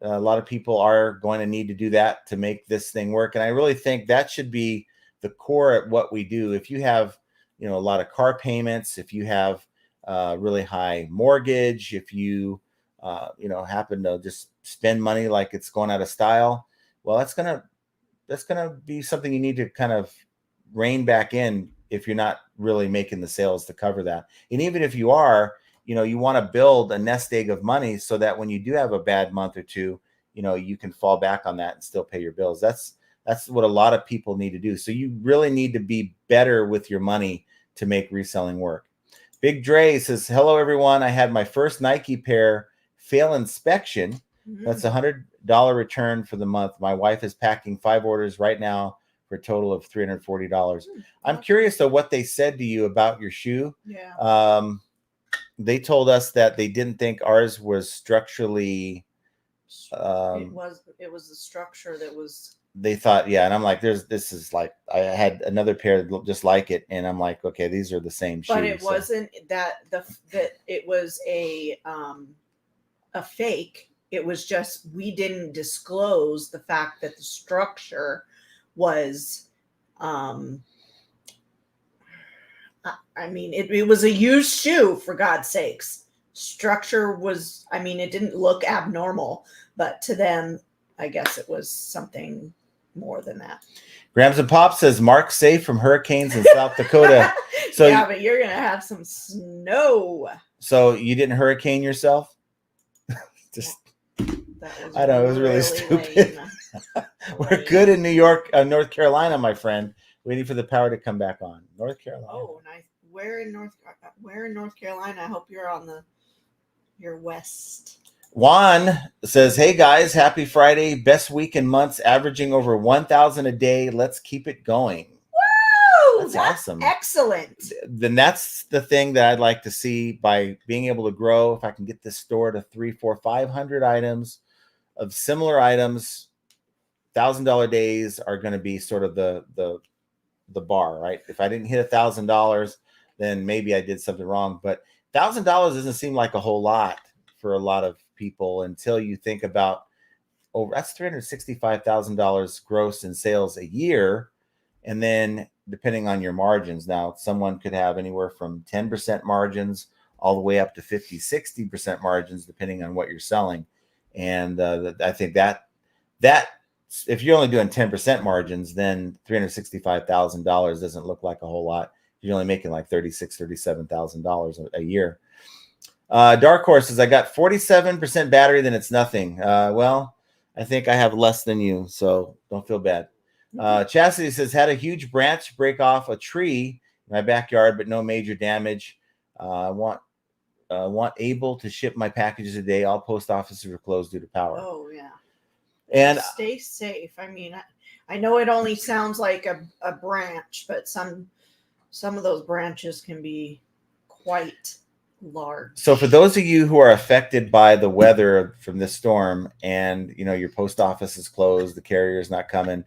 A: A lot of people are going to need to do that to make this thing work. And I really think that should be the core at what we do. If you have, a lot of car payments, if you have really high mortgage, if you, happen to just spend money like it's going out of style, well, that's going to be something you need to kind of rein back in if you're not really making the sales to cover that. And even if you are, you want to build a nest egg of money so that when you do have a bad month or two, you can fall back on that and still pay your bills. That's what a lot of people need to do. So you really need to be better with your money to make reselling work. Big Dre says, hello, everyone. I had my first Nike pair fail inspection. That's $100 return for the month. My wife is packing 5 orders right now for a total of $340. I'm curious, though, what they said to you about your shoe.
B: Yeah.
A: They told us that they didn't think ours was structurally.
B: It was the structure that was.
A: They thought, yeah, and I'm like, this is like, I had another pair that looked just like it, and I'm like, okay, these are the same shoes.
B: But it wasn't that it was a fake. It was just we didn't disclose the fact that the structure was. It was a used shoe, for God's sakes. Structure was, it didn't look abnormal, but to them, I guess it was something more than that.
A: Grams and Pop says, Mark safe from hurricanes in South Dakota. So
B: yeah, but you're going to have some snow.
A: So you didn't hurricane yourself? I know, it was really stupid. We're good in New York, North Carolina, my friend. Waiting for the power to come back on. North Carolina.
B: Oh, nice. Where in North Carolina? I hope you're on your west.
A: Juan says, hey guys, happy Friday. Best week in months, averaging over 1,000 a day. Let's keep it going.
B: Woo!
A: That's awesome.
B: Excellent.
A: Then that's the thing that I'd like to see by being able to grow. If I can get this store to 300, 400, 500 items of similar items, $1,000 days are going to be sort of the bar, right? If I didn't hit $1,000, then maybe I did something wrong. But $1,000 doesn't seem like a whole lot for a lot of people until you think about, oh, that's $365,000 gross in sales a year. And then depending on your margins, now someone could have anywhere from 10% margins all the way up to 50, 60% margins, depending on what you're selling. And I think that if you're only doing 10% margins, then $365,000 doesn't look like a whole lot. You're only making like $36,000, $37,000 a year. Dark Horse says, I got 47% battery, then it's nothing. Well, I think I have less than you, so don't feel bad. Chastity says, had a huge branch break off a tree in my backyard, but no major damage. I want want able to ship my packages a day. All post offices are closed due to power.
B: Oh yeah.
A: And
B: stay safe. I mean, I know it only sounds like a branch, but some of those branches can be quite large.
A: So for those of you who are affected by the weather from this storm, and your post office is closed, the carrier is not coming,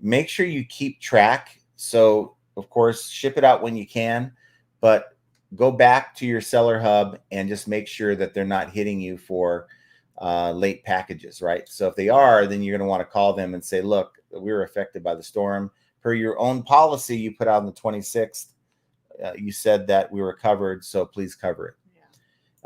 A: make sure you keep track. So of course, ship it out when you can, but go back to your seller hub and just make sure that they're not hitting you for late packages, right? So if they are, then you're going to want to call them and say, look, we were affected by the storm. Per your own policy you put out on the 26th, you said that we were covered, so please cover it.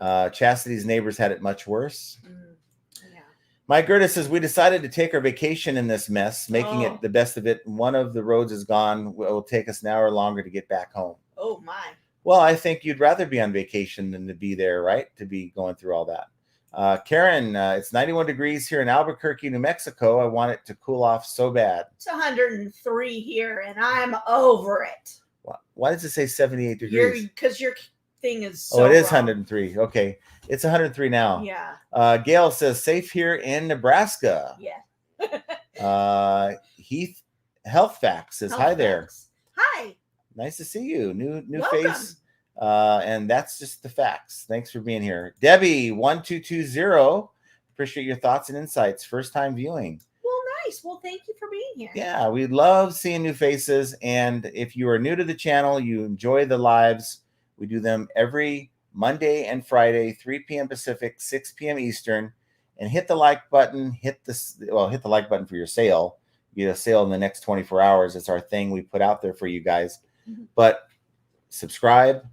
A: Yeah. Chastity's neighbors had it much worse. Yeah. Mike Gerda says, we decided to take our vacation in this mess, making it the best of it. One of the roads is gone. It will take us an hour longer to get back home.
B: Oh, my.
A: Well, I think you'd rather be on vacation than to be there, right? To be going through all that. Karen, it's 91 degrees here in Albuquerque, New Mexico. I want it to cool off so bad.
B: It's 103 here, and I'm over it.
A: Why does it say 78 degrees?
B: Because your thing is so
A: it is
B: wrong.
A: 103. Okay. It's 103 now.
B: Yeah.
A: Gail says, safe here in Nebraska.
B: Yeah.
A: Heath Health Facts says, hi there.
B: Hi.
A: Nice to see you. New
B: Welcome.
A: face. And that's just the facts. Thanks for being here. Debbie 1220. Appreciate your thoughts and insights. First time viewing.
B: Well, nice. Well, thank you for being here.
A: Yeah, we love seeing new faces. And if you are new to the channel, you enjoy the lives. We do them every Monday and Friday, 3 p.m. Pacific, 6 p.m. Eastern. And hit the like button. Hit the like button for your sale. You get a sale in the next 24 hours. It's our thing we put out there for you guys. Mm-hmm. But subscribe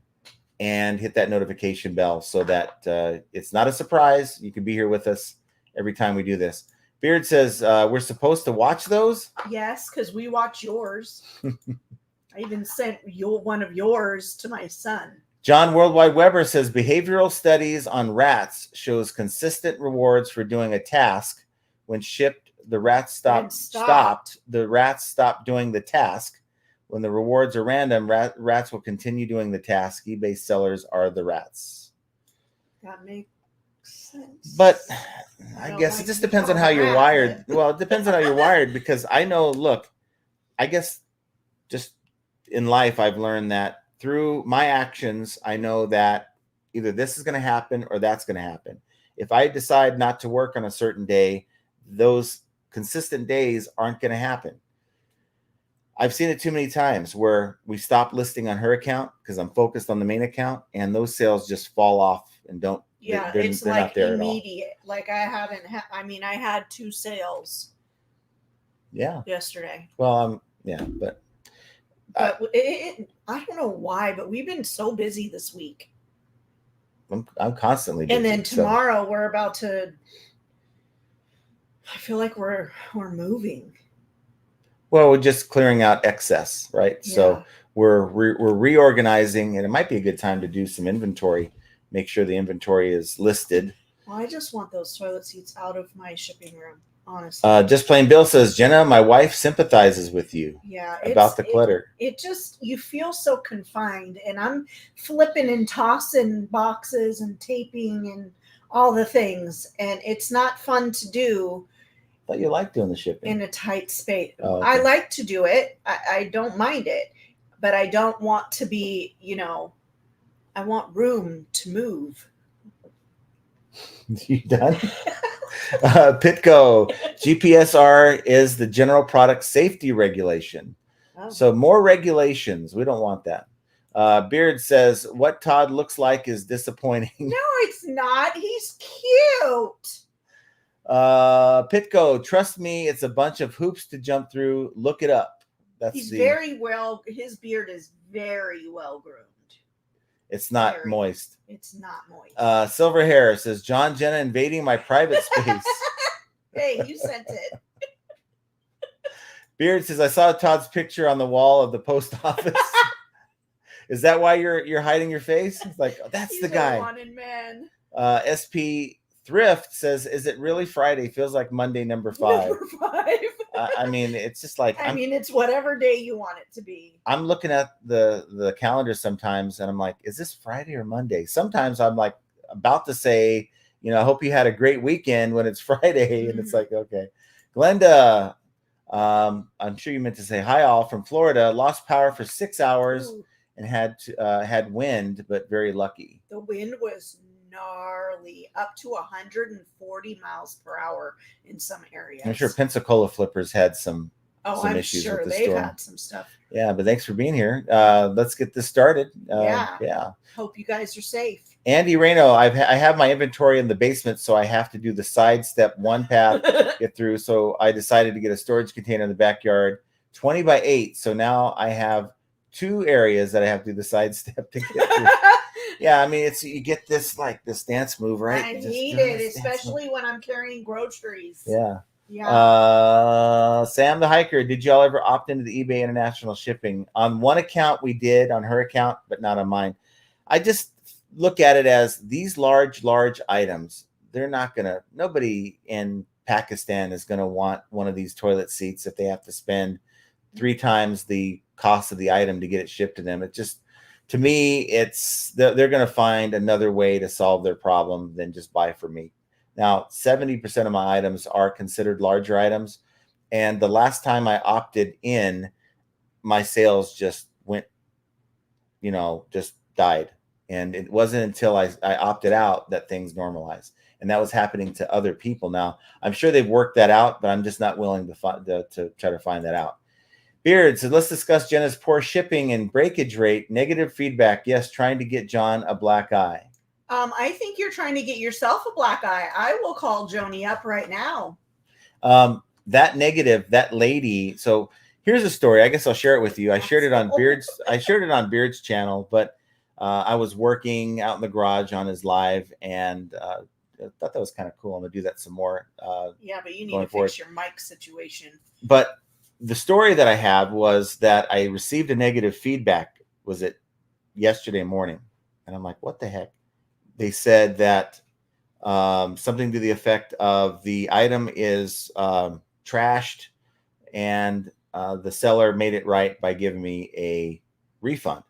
A: and hit that notification bell so that it's not a surprise. You can be here with us every time we do this. Beard says, we're supposed to watch those?
B: Yes, because we watch yours. I even sent one of yours to my son.
A: John Worldwide Weber says, behavioral studies on rats shows consistent rewards for doing a task. When shipped, the rats stopped. The rats stopped doing the task. When the rewards are random, rats will continue doing the task. eBay sellers are the rats.
B: That makes sense.
A: But I guess it just depends on how you're wired. Well, it depends on how you're wired, because I know, look, I guess just in life, I've learned that through my actions, I know that either this is going to happen or that's going to happen. If I decide not to work on a certain day, those consistent days aren't going to happen. I've seen it too many times where we stop listing on her account because I'm focused on the main account, and those sales just fall off and don't.
B: Yeah,
A: they're
B: it's
A: not
B: like
A: there
B: immediate. Like I haven't. I mean, I had 2 sales.
A: Yeah.
B: Yesterday.
A: Well, yeah, but
B: I don't know why, but we've been so busy this week.
A: I'm constantly busy.
B: And then tomorrow we're about to. I feel like we're moving.
A: Well, we're just clearing out excess, right? Yeah. So we're reorganizing, and it might be a good time to do some inventory. Make sure the inventory is listed.
B: Well, I just want those toilet seats out of my shipping room, honestly.
A: Just plain Bill says, Jenna, my wife sympathizes with you.
B: Yeah,
A: about the clutter.
B: It just, you feel so confined, and I'm flipping and tossing boxes and taping and all the things, and it's not fun to do.
A: I thought you liked doing the shipping
B: in a tight space.
A: Oh, okay.
B: I like to do it. I don't mind it, but I don't want to be, I want room to move.
A: You done? Pitco, GPSR is the general product safety regulation. Oh. So more regulations. We don't want that. Beard says, what Todd looks like is disappointing.
B: No, it's not. He's cute.
A: Pitco, trust me, it's a bunch of hoops to jump through. Look it up.
B: His beard is very well groomed.
A: It's not moist.
B: It's not moist.
A: Silver Hair says, John Jenna invading my private space.
B: Hey, you sent it.
A: Beard says, I saw Todd's picture on the wall of the post office. Is that why you're hiding your face? It's like, oh, that's the guy.
B: He's a wanted man.
A: SP Thrift says, "Is it really Friday? Feels like Monday number 5."
B: Number 5.
A: I mean, it's just like
B: it's whatever day you want it to be.
A: I'm looking at the calendar sometimes, and I'm like, "Is this Friday or Monday?" Sometimes I'm like about to say, I hope you had a great weekend when it's Friday, and it's like, okay. Glenda, I'm sure you meant to say hi all from Florida. Lost power for 6 hours. Ooh. And had wind, but very lucky.
B: The wind was gnarly, up to 140 miles per hour in some areas.
A: I'm sure Pensacola Flippers had some issues
B: sure
A: with the
B: they've
A: storm.
B: had some stuff.
A: Yeah, but thanks for being here. Let's get this started.
B: Yeah. Hope you guys are safe.
A: Andy Reno, I have my inventory in the basement, so I have to do the side step one path get through. So I decided to get a storage container in the backyard, 20 by 8. So now I have 2 areas that I have to do the side step to get through. Yeah, I mean, you get this dance move, right?
B: I hate it, especially when I'm carrying groceries.
A: Yeah.
B: Yeah.
A: Sam the hiker, did y'all ever opt into the eBay international shipping? On one account we did, on her account, but not on mine. I just look at it as these large items. Nobody in Pakistan is going to want one of these toilet seats if they have to spend 3 times the cost of the item to get it shipped to them. It just, to me, they're going to find another way to solve their problem than just buy from me. Now, 70% of my items are considered larger items. And the last time I opted in, my sales just went, just died. And it wasn't until I opted out that things normalized. And that was happening to other people. Now, I'm sure they've worked that out, but I'm just not willing to try to find that out. Beard said, let's discuss Jenna's poor shipping and breakage rate. Negative feedback. Yes, trying to get John a black eye.
B: I think you're trying to get yourself a black eye. I will call Joni up right now.
A: That lady. So here's a story. I guess I'll share it with you. I shared it on Beard's channel, but I was working out in the garage on his live, and I thought that was kind of cool. I'm gonna do that some more.
B: Yeah, but you need to fix your mic situation.
A: But the story that I had was that I received a negative feedback. Was it yesterday morning? And I'm like, what the heck? They said that something to the effect of the item is trashed, and the seller made it right by giving me a refund.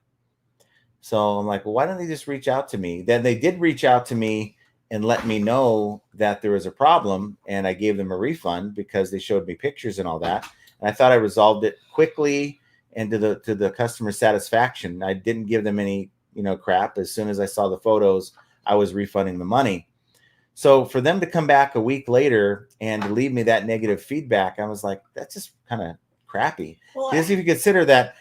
A: So I'm like, well, why don't they just reach out to me? Then they did reach out to me and let me know that there was a problem, and I gave them a refund because they showed me pictures and all that. And I thought I resolved it quickly and to the customer satisfaction. I didn't give them any, crap. As soon as I saw the photos, I was refunding the money. So for them to come back a week later and to leave me that negative feedback, I was like, that's just kind of crappy. Well, because if you consider that,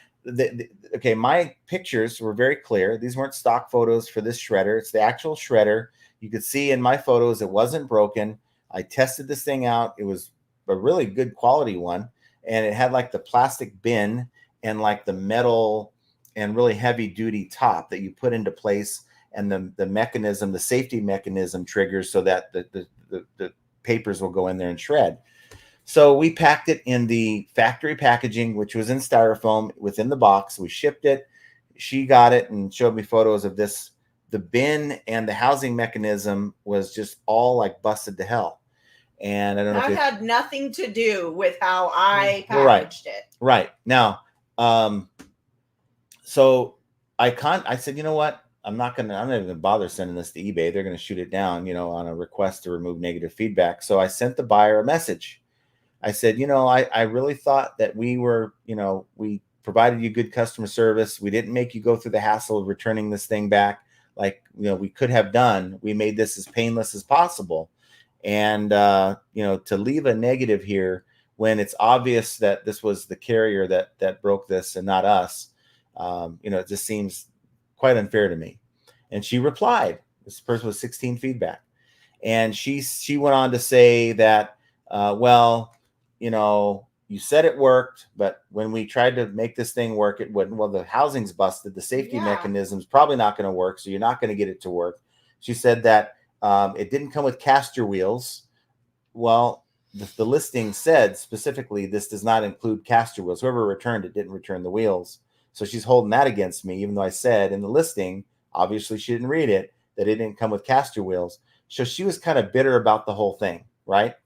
A: okay, my pictures were very clear. These weren't stock photos for this shredder. It's the actual shredder. You could see in my photos, it wasn't broken. I tested this thing out. It was a really good quality one. And it had like the plastic bin and like the metal and really heavy duty top that you put into place, and the mechanism, the safety mechanism triggers so that the papers will go in there and shred. So we packed it in the factory packaging, which was in styrofoam within the box. We shipped it. She got it and showed me photos of this. The bin and the housing mechanism was just all like busted to hell. And I don't know.
B: That had nothing to do with how I packaged it.
A: Right. Now, so I said, you know what? I'm not even gonna bother sending this to eBay. They're gonna shoot it down, on a request to remove negative feedback. So I sent the buyer a message. I said, I really thought that we were, we provided you good customer service. We didn't make you go through the hassle of returning this thing back like, we could have done. We made this as painless as possible. And, to leave a negative here when it's obvious that this was the carrier that broke this and not us, it just seems quite unfair to me. And she replied. This person was 16 feedback. And she went on to say that, you said it worked, but when we tried to make this thing work, it wouldn't. Well, the housing's busted. The safety mechanism's probably not going to work, so you're not going to get it to work. She said that it didn't come with caster wheels. Well, the listing said specifically this does not include caster wheels. Whoever returned it didn't return the wheels. So she's holding that against me, even though I said in the listing, obviously she didn't read it, that it didn't come with caster wheels. So she was kind of bitter about the whole thing, right?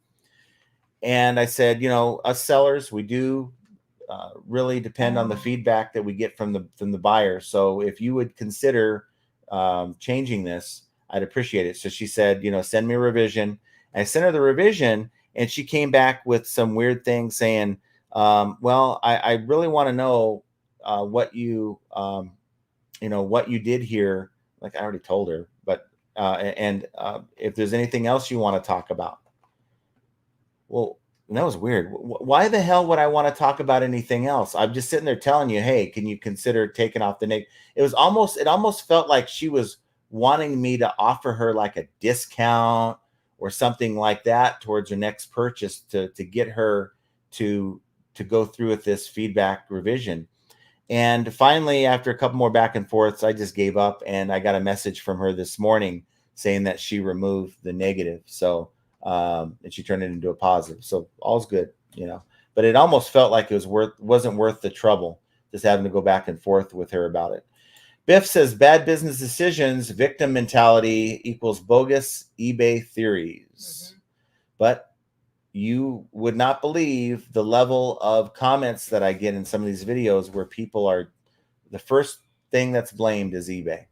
A: And I said, us sellers, we do really depend on the feedback that we get from the buyer. So if you would consider changing this, I'd appreciate it. So she said, send me a revision. And I sent her the revision, and she came back with some weird thing saying, well, I really want to know what you what you did here. Like I already told her, but and if there's anything else you want to talk about. Well, that was weird. Why the hell would I want to talk about anything else? I'm just sitting there telling you, hey, can you consider taking off the name? It almost felt like she was wanting me to offer her like a discount or something like that towards her next purchase to get her to go through with this feedback revision. And finally, after a couple more back and forths, I just gave up, and I got a message from her this morning saying that she removed the negative. So, and she turned it into a positive. So all's good, but it almost felt like it wasn't worth the trouble just having to go back and forth with her about it. Biff says bad business decisions, victim mentality equals bogus eBay theories. But you would not believe the level of comments that I get in some of these videos where people are, the first thing that's blamed is eBay.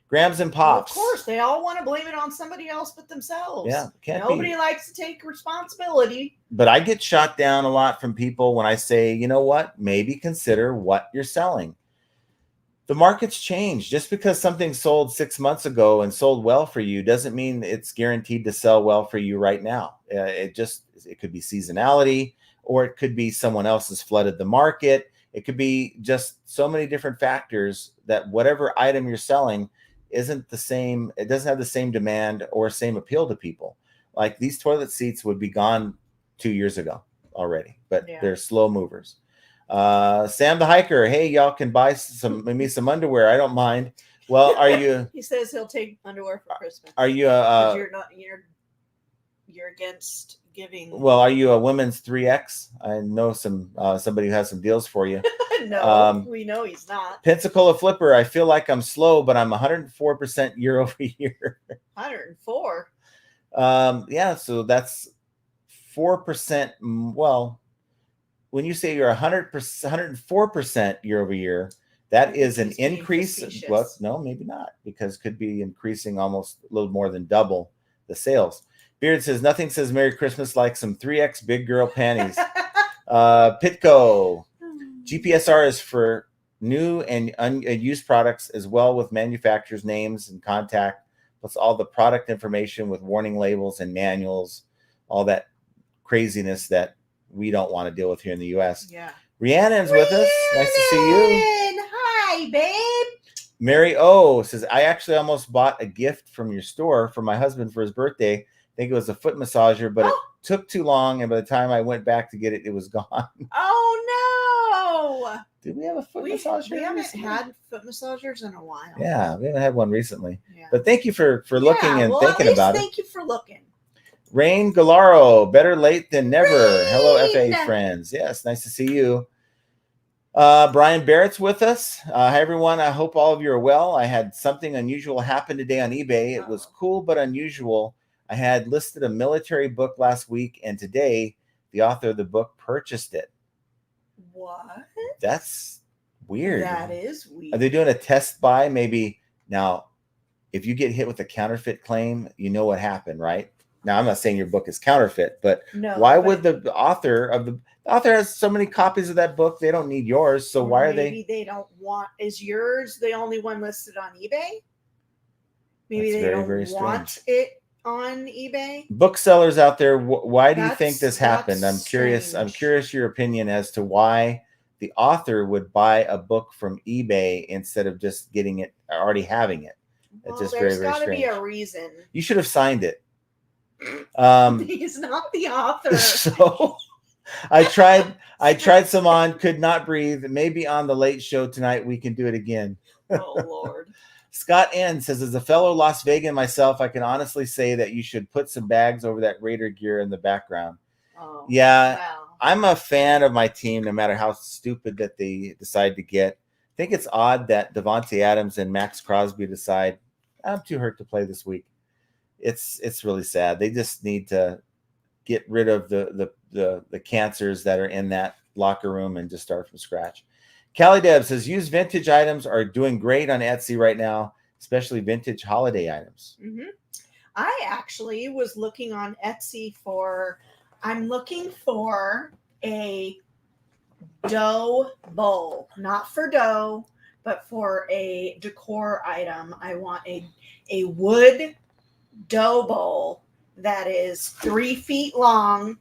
A: Grams and Pops.
B: Well, of course, they all want to blame it on somebody else but themselves.
A: Yeah,
B: nobody likes to take responsibility.
A: But I get shot down a lot from people when I say, you know what, maybe consider what you're selling. The market's changed. Just because something sold 6 months ago and sold well for you doesn't mean it's guaranteed to sell well for you right now. It could be seasonality, or it could be someone else has flooded the market. It could be just so many different factors that whatever item you're selling isn't the same. It doesn't have the same demand or same appeal to people. Like these toilet seats would be gone 2 years ago already, but they're slow movers. Sam the hiker, hey, y'all can buy maybe some underwear. I don't mind. Well, are you?
B: He says he'll take underwear for Christmas.
A: Are you?
B: You're against giving.
A: Well, are you a women's 3X? I know somebody who has some deals for you.
B: No, we know he's not.
A: Pensacola Flipper, I feel like I'm slow, but I'm 104% year over year.
B: 104.
A: Yeah, so that's 4%. Well, when you say you're 104% year over year, that is an increase. Well, no, maybe not, because it could be increasing almost a little more than double the sales. Beard says nothing says Merry Christmas like some 3X big girl panties. Pitco, GPSR is for new and used products, as well with manufacturers' names and contact, plus all the product information with warning labels and manuals, all that craziness that we don't want to deal with here in the U.S.
B: Yeah.
A: Rhiannon's with us. Nice to see you.
B: Hi, babe.
A: Mary O says, I actually almost bought a gift from your store for my husband for his birthday. I think it was a foot massager, but it took too long, and by the time I went back to get it, it was gone.
B: Oh, no.
A: Did we have a foot massager?
B: We haven't had foot massagers in a while.
A: Yeah, we haven't had one recently. Yeah. But thank you for looking and thinking about it.
B: Thank you for looking.
A: Rain Galaro, better late than never. Hello, FA friends. Yes, nice to see you. Brian Barrett's with us. Hi, everyone. I hope all of you are well. I had something unusual happen today on eBay. It was cool but unusual. I had listed a military book last week, and today the author of the book purchased it.
B: What?
A: That's weird.
B: That is weird.
A: Are they doing a test buy? Maybe. Now, if you get hit with a counterfeit claim, you know what happened, right? Now, I'm not saying your book is counterfeit, but why would the author has so many copies of that book? They don't need yours. So why are they?
B: Maybe they don't want. Is yours the only one listed on eBay? Maybe they don't want it on eBay.
A: Booksellers out there, why do you think this happened? I'm curious. I'm curious your opinion as to why the author would buy a book from eBay instead of just getting it, already having it.
B: Well, just there's got to be a reason.
A: You should have signed it.
B: He's not the author.
A: So I tried some on, could not breathe. Maybe on the late show tonight we can do it again.
B: Oh Lord.
A: Scott N says, as a fellow Las Vegan myself, I can honestly say that you should put some bags over that Raider gear in the background.
B: Oh,
A: yeah,
B: wow.
A: I'm a fan of my team, no matter how stupid that they decide to get. I think it's odd that Devontae Adams and Max Crosby decide, I'm too hurt to play this week. it's really sad. They just need to get rid of the cancers that are in that locker room and just start from scratch. Callie Deb says used vintage items are doing great on Etsy right now, especially vintage holiday items.
B: Mm-hmm. I actually was looking on Etsy I'm looking for a dough bowl, not for dough, but for a decor item. I want a wood dough bowl that is 3 feet long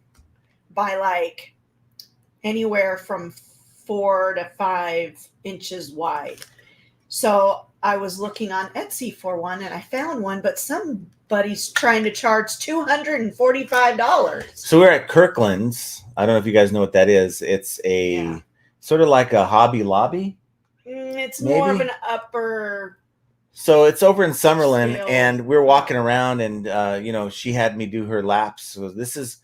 B: by like anywhere from 4 to 5 inches wide. So I was looking on Etsy for one and I found one, but somebody's trying to charge $245.
A: So we're at Kirkland's. I don't know if you guys know what that is. It's a sort of like a Hobby Lobby.
B: It's maybe more of an upper.
A: So it's over in Summerlin, and we're walking around, and she had me do her laps. So this is,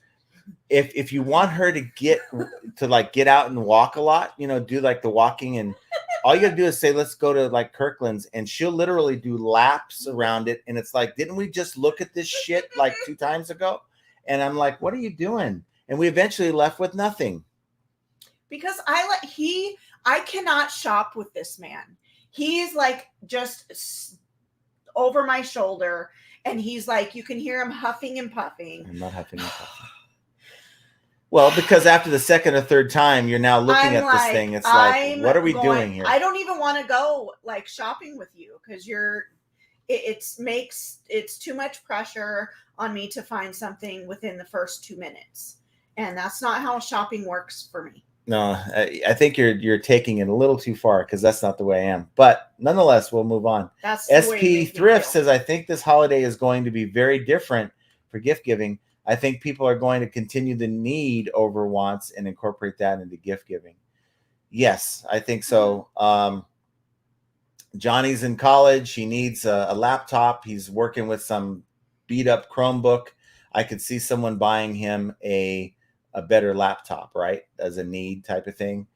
A: if you want her to get out and walk a lot, do like the walking, and all you gotta do is say, let's go to like Kirkland's, and she'll literally do laps around it. And it's like, didn't we just look at this shit like 2 times ago? And I'm like, what are you doing? And we eventually left with nothing.
B: Because I cannot shop with this man. He's like just over my shoulder, and he's like, you can hear him huffing and puffing.
A: I'm not huffing and puffing. Well, because after the second or third time, you're now looking at this thing. It's like, what are we doing here?
B: I don't even want to go like shopping with you because it's too much pressure on me to find something within the first 2 minutes. And that's not how shopping works for me.
A: No, I think you're taking it a little too far because that's not the way I am. But nonetheless, we'll move on.
B: That's
A: SP Thrift says, I think this holiday is going to be very different for gift giving. I think people are going to continue the need over wants and incorporate that into gift giving. Yes, I think so. Johnny's in college. He needs a laptop. He's working with some beat up Chromebook. I could see someone buying him a better laptop, right? As a need type of thing.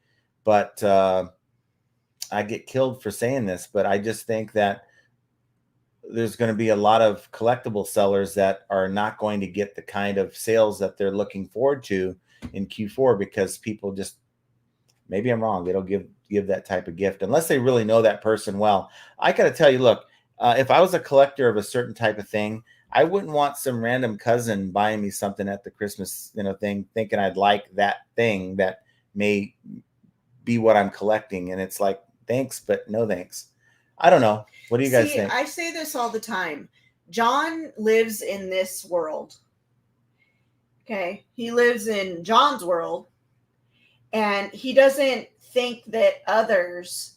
A: But I get killed for saying this, but I just think that there's going to be a lot of collectible sellers that are not going to get the kind of sales that they're looking forward to in Q4 because people just, maybe I'm wrong, they don't give that type of gift unless they really know that person well. I got to tell you, look, if I was a collector of a certain type of thing, I wouldn't want some random cousin buying me something at the Christmas, thing, thinking I'd like that thing that may be what I'm collecting. And it's like, thanks, but no thanks. I don't know. What do you guys think?
B: I say this all the time. John lives in this world. Okay. He lives in John's world. And he doesn't think that others,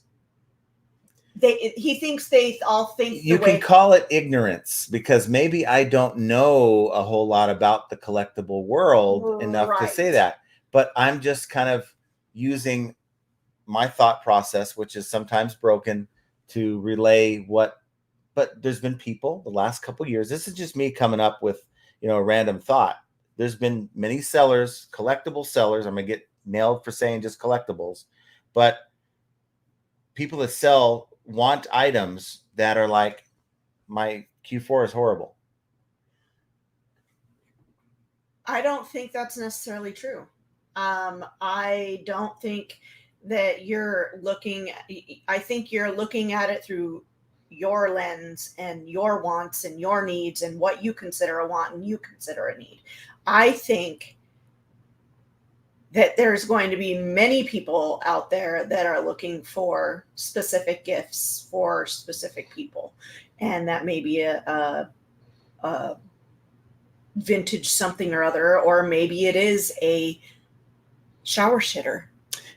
B: he thinks they all think
A: you can call it ignorance because maybe I don't know a whole lot about the collectible world enough to say that. But I'm just kind of using my thought process, which is sometimes broken, to relay but there's been people the last couple of years. This is just me coming up with, a random thought. There's been many sellers, collectible sellers. I'm going to get nailed for saying just collectibles, but people that want items that are like, my Q4 is horrible.
B: I don't think that's necessarily true. I don't think that I think you're looking at it through your lens and your wants and your needs and what you consider a want and you consider a need. I think that there's going to be many people out there that are looking for specific gifts for specific people. And that may be a vintage something or other, or maybe it is a shower shitter.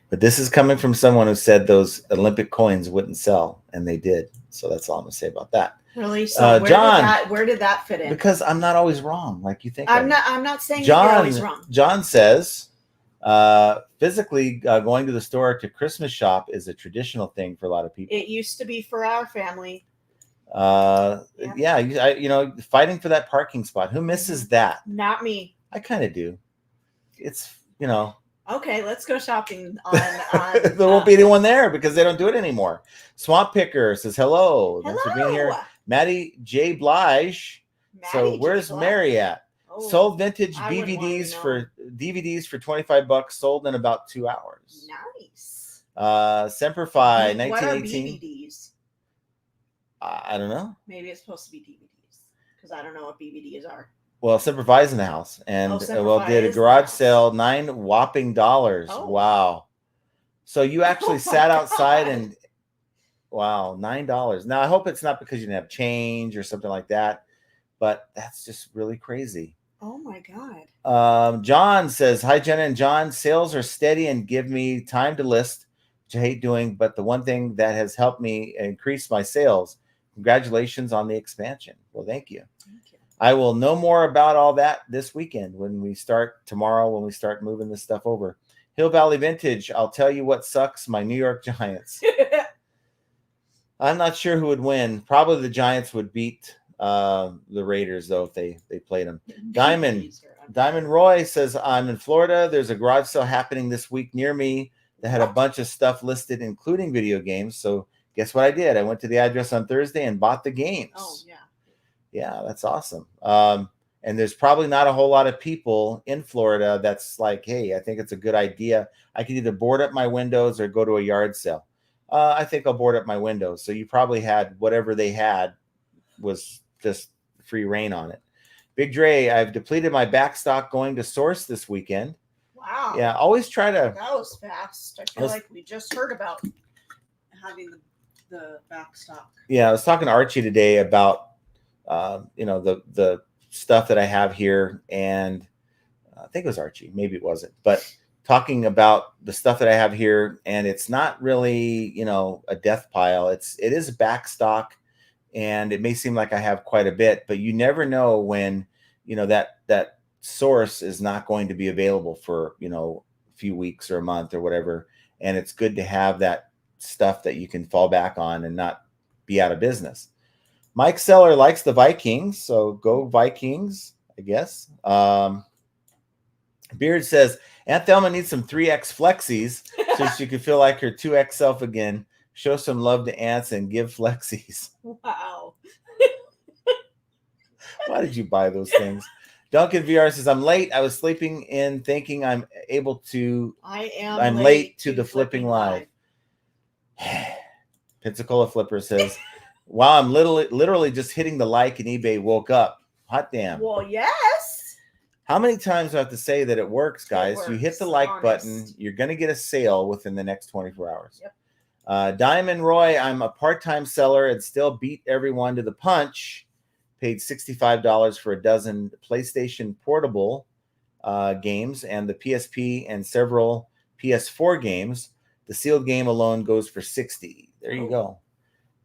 A: But this is coming from someone who said those Olympic coins wouldn't sell, and they did. So that's all I'm going to say about that.
B: Really? So where did that fit in?
A: Because I'm not always wrong, like you think.
B: I'm not saying you're always wrong.
A: John says, physically going to the store to Christmas shop is a traditional thing for a lot of people.
B: It used to be for our family.
A: Fighting for that parking spot. Who misses that?
B: Not me.
A: I kind of do. It's,
B: Okay, let's go shopping on
A: there won't be anyone there because they don't do it anymore. Swamp Picker says hello. Thanks for being here. Maddie J. Blige So where's Mary at?
B: Oh,
A: sold vintage DVDs for $25, sold in about 2 hours.
B: Nice.
A: Semperfi, 1918.
B: What are BVDs?
A: I don't know.
B: Maybe it's supposed to be DVDs because I don't know what BVDs are.
A: Well, Semperfi's in the house, and did a garage sale, $9 whopping. Oh. Wow. So you actually sat outside and wow, $9. Now I hope it's not because you didn't have change or something like that, but that's just really crazy.
B: Oh my God.
A: John says, hi, Jenna and John. Sales are steady and give me time to list, which I hate doing, but the one thing that has helped me increase my sales. Congratulations on the expansion. Well, thank you. Thank you. I will know more about all that this weekend when we start moving this stuff over. Hill Valley Vintage, I'll tell you what sucks, my New York Giants. I'm not sure who would win. Probably the Giants would beat the Raiders, though, if they played them. Diamond Roy says, I'm in Florida. There's a garage sale happening this week near me that had a bunch of stuff listed, including video games. So guess what I did? I went to the address on Thursday and bought the games.
B: Oh, yeah.
A: Yeah, that's awesome. And there's probably not a whole lot of people in Florida that's like, hey, I think it's a good idea. I can either board up my windows or go to a yard sale. I think I'll board up my windows. So you probably had whatever they had was just free reign on it. Big Dre, I've depleted my back stock going to source this weekend.
B: Wow.
A: Yeah, always try to.
B: That was fast. I feel like we just heard about having the back stock.
A: Yeah, I was talking to Archie today about the stuff that I have here, and I think it was Archie, maybe it wasn't, but talking about the stuff that I have here, and it's not really, a death pile. It is back stock, and it may seem like I have quite a bit, but you never know when, that source is not going to be available for, a few weeks or a month or whatever. And it's good to have that stuff that you can fall back on and not be out of business. Mike Seller likes the Vikings, so go Vikings, I guess. Beard says, Aunt Thelma needs some 3X flexies so she can feel like her 2X self again. Show some love to aunts and give flexies.
B: Wow.
A: Why did you buy those things? Duncan VR says, I'm late. I was sleeping in thinking I'm late to the flipping live. Pensacola Flipper says, wow, I'm literally just hitting the like and eBay woke up. Hot damn.
B: Well, yes.
A: How many times do I have to say that it works, guys? You hit the like button, you're going to get a sale within the next 24 hours. Yep. Diamond Roy, I'm a part-time seller and still beat everyone to the punch. Paid $65 for a dozen PlayStation Portable games and the PSP and several PS4 games. The sealed game alone goes for $60. There you go.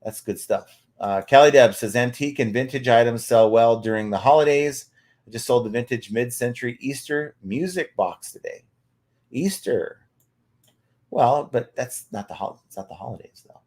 A: That's good stuff. Callie Deb says, antique and vintage items sell well during the holidays. I just sold the vintage mid-century Easter music box today. Easter. Well, but that's not the holidays, though.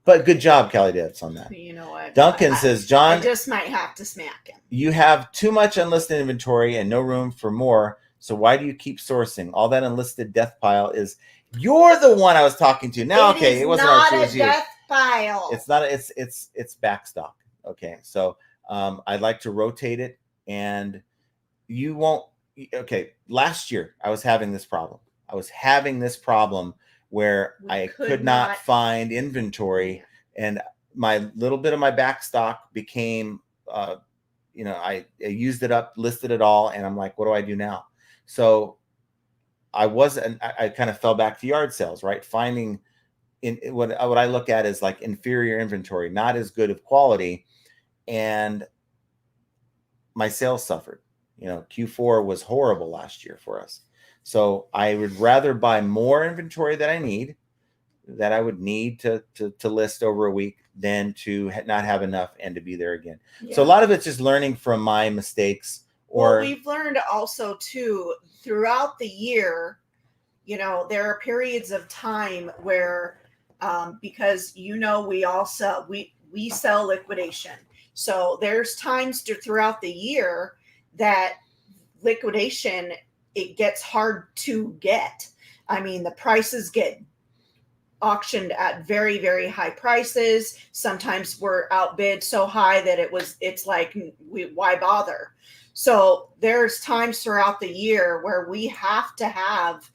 A: But good job, Callie Debs, on that.
B: You know what?
A: Duncan says, John,
B: I just might have to smack him.
A: You have too much unlisted inventory and no room for more. So why do you keep sourcing? All that unlisted death pile is. You're the one I was talking to. Now, okay, it wasn't Archie, it was you.
B: Death pile.
A: It's not. It's back stock. Okay, so I'd like to rotate it, and you won't. Okay, last year I was having this problem. Where I could not find inventory, and my little bit of my back stock became, I used it up, listed it all, and I'm like, what do I do now? So I kind of fell back to yard sales, right? Finding what I look at is like inferior inventory, not as good of quality, and my sales suffered. Q4 was horrible last year for us. So I would rather buy more inventory that I would need to list over a week than to not have enough and to be there again. Yeah. So a lot of it's just learning from my mistakes. Well,
B: we've learned also too throughout the year, there are periods of time where, because we sell liquidation. So there's times throughout the year that liquidation, it gets hard to get. I mean, the prices get auctioned at very, very high prices. Sometimes we're outbid so high that it's like, why bother? So there's times throughout the year where we have to have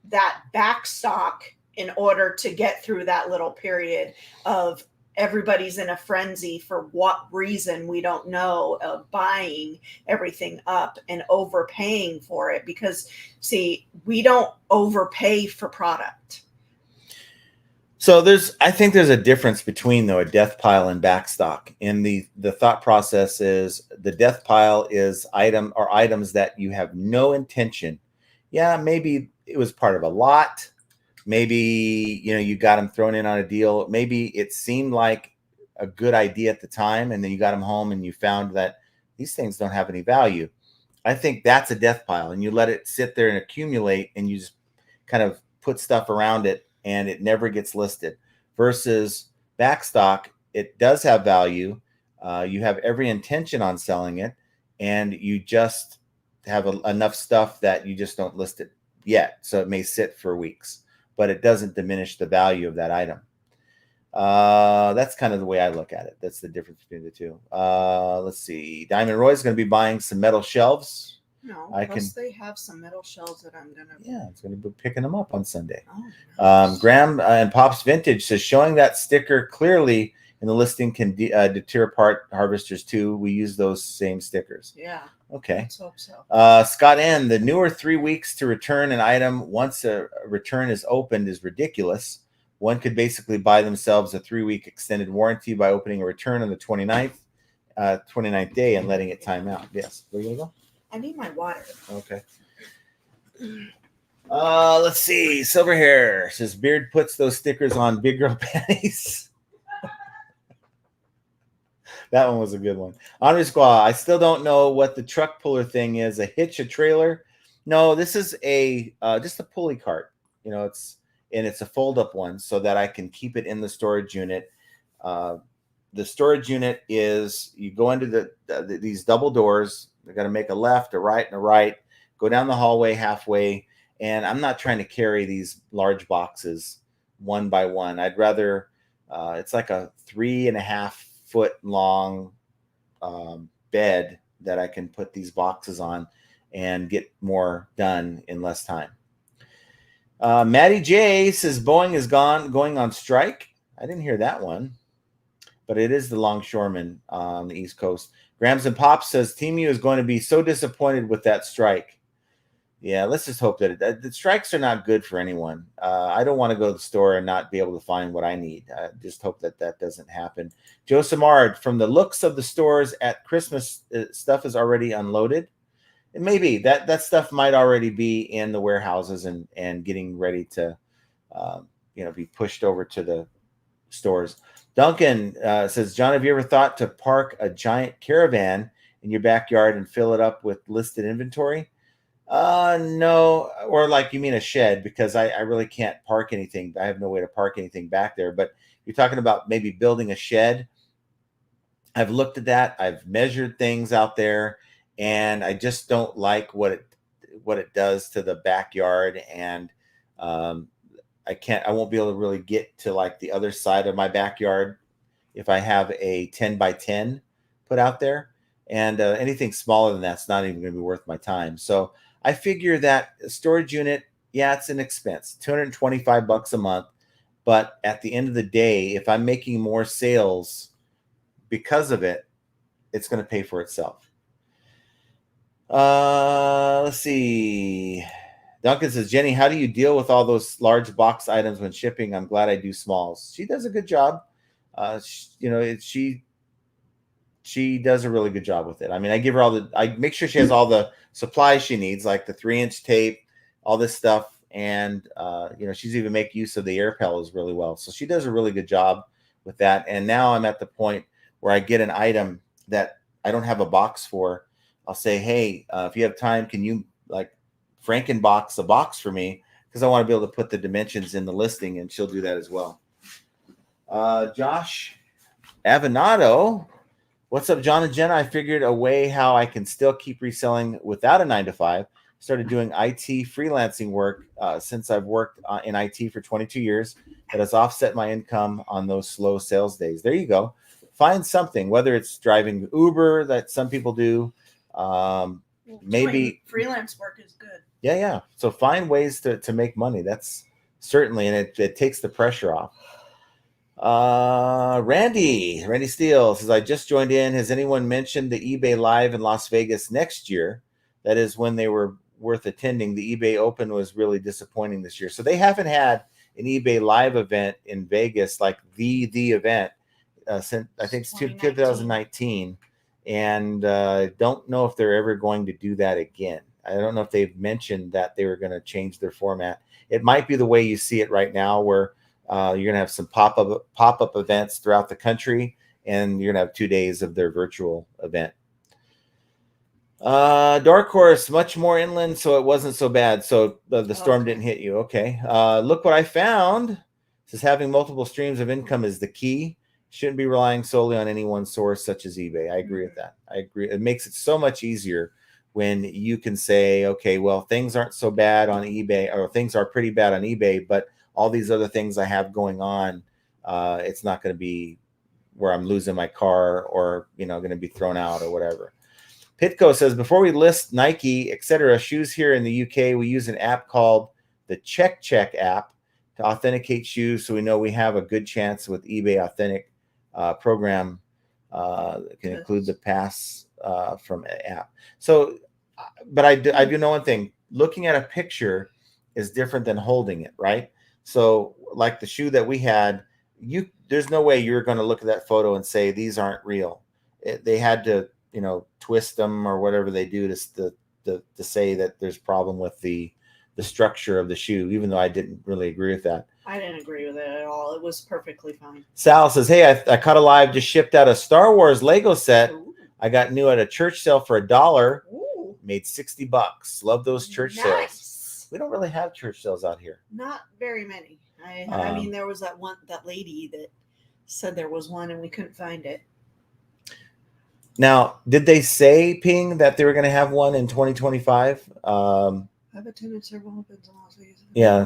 B: that back stock in order to get through that little period of everybody's in a frenzy for what reason we don't know, of buying everything up and overpaying for it. Because see, we don't overpay for product.
A: So I think there's a difference between, though, a death pile and backstock. And the thought process is the death pile is items that you have no intention. Yeah, maybe it was part of a lot. Maybe, you got them thrown in on a deal. Maybe it seemed like a good idea at the time, and then you got them home and you found that these things don't have any value. I think that's a death pile, and you let it sit there and accumulate, and you just kind of put stuff around it, and it never gets listed. Versus backstock, it does have value. You have every intention on selling it, and you just have enough stuff that you just don't list it yet. So it may sit for weeks, but it doesn't diminish the value of that item. That's kind of the way I look at it. That's the difference between the two. Let's see. Diamond Roy is going to be buying some metal shelves.
B: No, they have some metal shelves that I'm gonna.
A: Yeah, it's going to be picking them up on Sunday.
B: Oh, nice.
A: Graham and Pops Vintage says showing that sticker clearly in the listing can deter part harvesters too. We use those same stickers.
B: Yeah.
A: Okay.
B: Let's hope so.
A: Scott N. The newer 3 weeks to return an item once a return is opened is ridiculous. One could basically buy themselves a 3-week extended warranty by opening a return on the 29th day and letting it time out. Yes. Where are you going to go?
B: I need my water.
A: Okay. Let's see. Silver Hair says Beard puts those stickers on big girl panties. That one was a good one. Henri Squaw, I still don't know what the truck puller thing is. A hitch, a trailer? No, this is just a pulley cart. It's a fold-up one so that I can keep it in the storage unit. The storage unit is, you go into these double doors. They're going to make a left, a right, and a right. Go down the hallway halfway. And I'm not trying to carry these large boxes one by one. I'd rather, it's like a 3.5 foot long bed that I can put these boxes on and get more done in less time. Maddie J says Boeing is going on strike. I didn't hear that one, but it is the longshoremen on the East Coast. Grams and Pops says Temu is going to be so disappointed with that strike. Yeah, let's just hope that the strikes are not good for anyone. I don't want to go to the store and not be able to find what I need. I just hope that doesn't happen. Joe Samard, from the looks of the stores at Christmas, stuff is already unloaded. And maybe that stuff might already be in the warehouses and getting ready to, be pushed over to the stores. Duncan says, John, have you ever thought to park a giant caravan in your backyard and fill it up with listed inventory? No. Or like, you mean a shed, because I really can't park anything. I have no way to park anything back there. But you're talking about maybe building a shed. I've looked at that. I've measured things out there, and I just don't like what it does to the backyard. And I won't be able to really get to like the other side of my backyard if I have a 10 by 10 put out there. And anything smaller than that's not even going to be worth my time. So I figure that a storage unit, yeah, it's an expense, $225 a month. But at the end of the day, if I'm making more sales because of it, it's going to pay for itself. Let's see. Duncan says, Jenny, how do you deal with all those large box items when shipping? I'm glad I do smalls. She does a good job. She does a really good job with it. I mean, I make sure she has all the supplies she needs, like the 3-inch tape, all this stuff. And, she's even make use of the air pellets really well. So she does a really good job with that. And now I'm at the point where I get an item that I don't have a box for. I'll say, hey, if you have time, can you like Frankenbox a box for me? Because I want to be able to put the dimensions in the listing, and she'll do that as well. Josh Avenado. What's up, John and Jenna? I figured a way how I can still keep reselling without a 9 to 5. started doing IT freelancing work since I've worked in IT for 22 years. That has offset my income on those slow sales days. There you go. Find something, whether it's driving Uber that some people do. Maybe
B: freelance work is good.
A: Yeah. So find ways to make money. That's certainly, and it takes the pressure off. Randy Steele says, I just joined in. Has anyone mentioned the eBay Live in Las Vegas next year? That is when they were worth attending. The eBay Open was really disappointing this year. So they haven't had an eBay Live event in Vegas, like the event, since I think it's 2019. And don't know if they're ever going to do that again. I don't know if they've mentioned that they were going to change their format. It might be the way you see it right now, where you're going to have some pop-up events throughout the country, and you're going to have 2 days of their virtual event. Dark Horse, much more inland, so it wasn't so bad. So the storm didn't hit you. Okay. Look what I found. It says having multiple streams of income is the key. Shouldn't be relying solely on any one source, such as eBay. I agree with that. I agree. It makes it so much easier when you can say, okay, well, things aren't so bad on eBay, or things are pretty bad on eBay, but all these other things I have going on, it's not going to be where I'm losing my car or, going to be thrown out or whatever. Pitco says, before we list Nike, etc., shoes here in the UK, we use an app called the Check app to authenticate shoes, so we know we have a good chance with eBay Authentic program. That can include the pass from an app. So, but I do know one thing. Looking at a picture is different than holding it, right? So like the shoe that we had, there's no way you're going to look at that photo and say these aren't real. They had to, twist them or whatever they do to say that there's problem with the structure of the shoe, even though I didn't really agree with that.
B: I didn't agree with it at all. It was perfectly fine.
A: Sal says, hey, I caught a live, just shipped out a Star Wars Lego set. Ooh. I got new at a church sale for $1. Ooh. Made $60. Love those church sales. We don't really have church sales out here.
B: Not very many. I mean, there was that lady that said there was one and we couldn't find it.
A: Now, did they say, Ping, that they were going to have one in 2025?
B: I've attended several events in Las Vegas.
A: Yeah,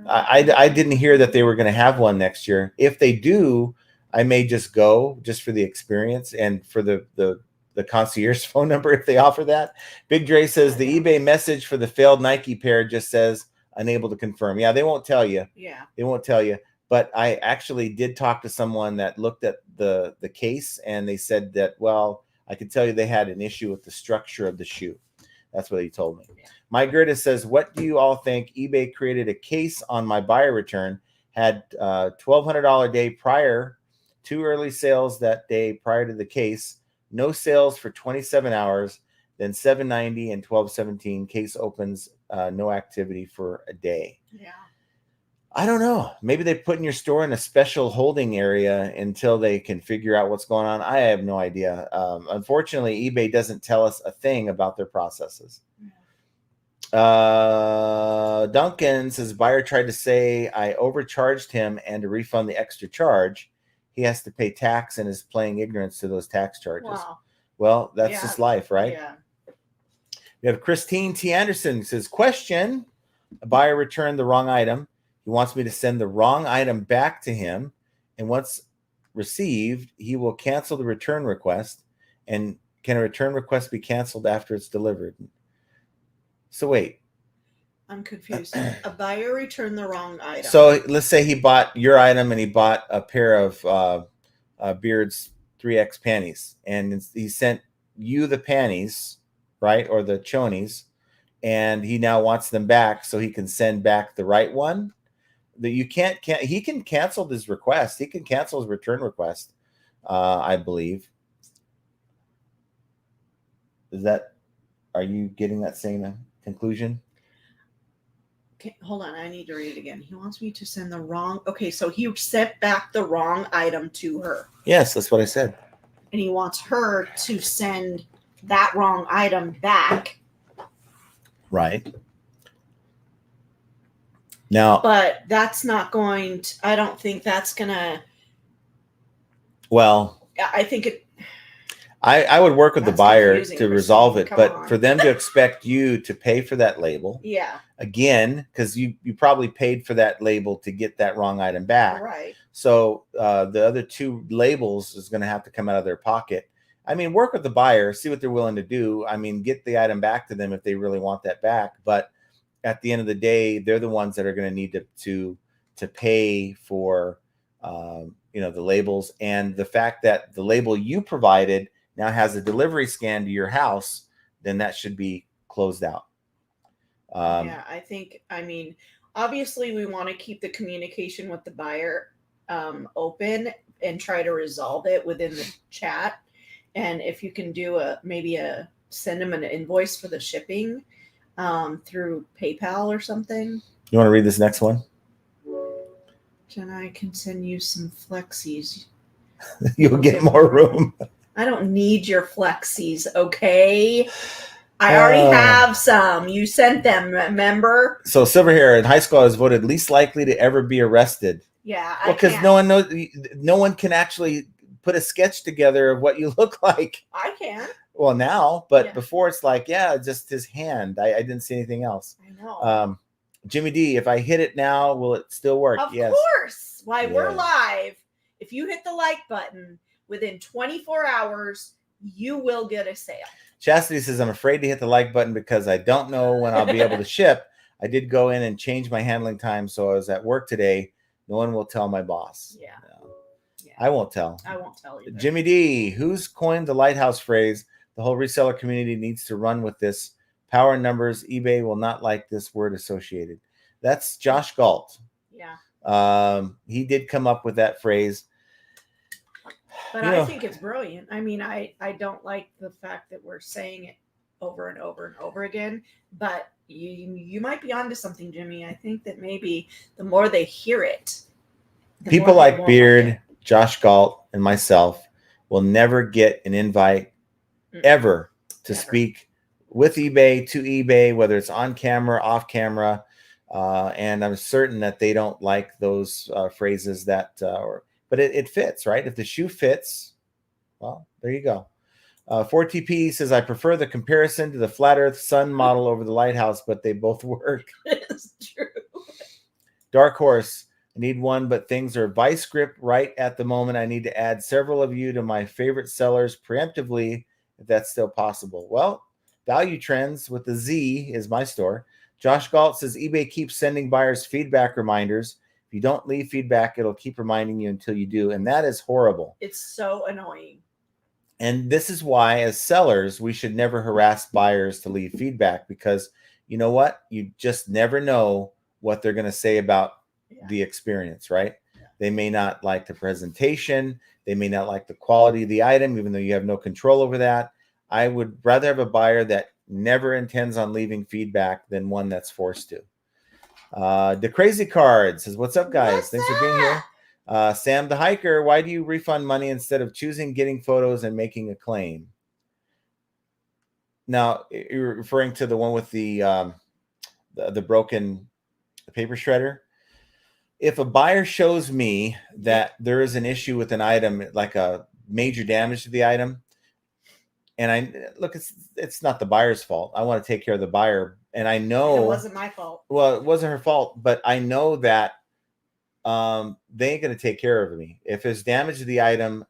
A: I didn't hear that they were going to have one next year. If they do, I may just go just for the experience and for the concierge phone number if they offer that. Big Dre says the eBay message for the failed Nike pair just says unable to confirm. Yeah, they won't tell you.
B: Yeah,
A: they won't tell you. But I actually did talk to someone that looked at the case, and they said that, well, I could tell you they had an issue with the structure of the shoe. That's what he told me. Yeah. Mike Gertis says, what do you all think? eBay created a case on my buyer return, had $1,200 day prior, 2 early sales that day prior to the case, no sales for 27 hours, then $790 and $1,217. Case opens, no activity for a day.
B: Yeah.
A: I don't know. Maybe they put in your store in a special holding area until they can figure out what's going on. I have no idea. Unfortunately, eBay doesn't tell us a thing about their processes. Duncan says, buyer tried to say I overcharged him and to refund the extra charge, he has to pay tax and is playing ignorance to those tax charges. Wow. Well, that's just life, right?
B: Yeah.
A: We have Christine T. Anderson says, question, a buyer returned the wrong item. He wants me to send the wrong item back to him, and once received, he will cancel the return request. And can a return request be canceled after it's delivered? So wait.
B: I'm confused. A buyer returned the wrong item.
A: So let's say he bought your item and he bought a pair of Beard's 3X panties, and he sent you the panties, right, or the chonies, and he now wants them back so he can send back the right one. That you can't he can cancel his request. He can cancel his return request, I believe. Are you getting that same conclusion?
B: Okay, hold on, I need to read it again. He wants me to send the wrong. Okay, so he sent back the wrong item to her.
A: Yes, that's what I said.
B: And he wants her to send that wrong item back.
A: Right. Now,
B: but that's not going to, I don't think that's going to.
A: Well,
B: I think it.
A: I would work with the buyer to resolve it, but for them to expect you to pay for that label, again, because you probably paid for that label to get that wrong item back,
B: right?
A: So the other 2 labels is going to have to come out of their pocket. I mean, work with the buyer, see what they're willing to do. I mean, get the item back to them if they really want that back. But at the end of the day, they're the ones that are going to need to pay for the labels, and the fact that the label you provided now has a delivery scan to your house, then that should be closed out.
B: I mean, obviously we want to keep the communication with the buyer open and try to resolve it within the chat. And if you can do send them an invoice for the shipping through PayPal or something.
A: You want to read this next one?
B: I can send you some flexies.
A: You'll get more room.
B: I don't need your flexies, okay? I already have some. You sent them, remember?
A: So Silver Hair in high school, I was voted least likely to ever be arrested.
B: Yeah,
A: because no one knows. No one can actually put a sketch together of what you look like.
B: I can.
A: Well, now, but before it's like, just his hand. I didn't see anything else.
B: I know.
A: Jimmy D, if I hit it now, will it still work?
B: Of course. Why, we're live. If you hit the like button within 24 hours, you will get a sale.
A: Chastity says, I'm afraid to hit the like button because I don't know when I'll be able to ship. I did go in and change my handling time, so I was at work today. No one will tell my boss.
B: Yeah.
A: I won't tell.
B: I won't tell either.
A: Jimmy D, who's coined the lighthouse phrase? The whole reseller community needs to run with this. Power numbers. eBay will not like this word associated. That's Josh Galt.
B: Yeah.
A: He did come up with that phrase.
B: But I think it's brilliant. I mean, I don't like the fact that we're saying it over and over and over again, but you might be onto something, Jimmy. I think that maybe the more they hear it,
A: people like Beard, Josh Galt, and myself will never get an invite ever to speak with eBay, to eBay, whether it's on camera, off camera. And I'm certain that they don't like those phrases but it fits, right? If the shoe fits, well, there you go. 4TP says, I prefer the comparison to the flat earth sun model over the lighthouse, but they both work.
B: It's true.
A: Dark Horse, I need one, but things are vice grip right at the moment. I need to add several of you to my favorite sellers preemptively, if that's still possible. Well, Value Trends with the Z is my store. Josh Galt says, eBay keeps sending buyers feedback reminders. If you don't leave feedback, it'll keep reminding you until you do. And that is horrible.
B: It's so annoying.
A: And this is why, as sellers, we should never harass buyers to leave feedback, because you know what? You just never know what they're going to say about the experience, right? Yeah. They may not like the presentation. They may not like the quality of the item, even though you have no control over that. I would rather have a buyer that never intends on leaving feedback than one that's forced to. The Crazy Card says, what's up, guys? Thanks for being here. Sam the Hiker, why do you refund money instead of choosing getting photos and making a claim? Now, you're referring to the one with the broken paper shredder. If a buyer shows me that there is an issue with an item, like a major damage to the item, and it's not the buyer's fault. I want to take care of the buyer, and I know
B: it wasn't my fault.
A: Well, it wasn't her fault, but I know that they ain't going to take care of me. If there's damage to the item,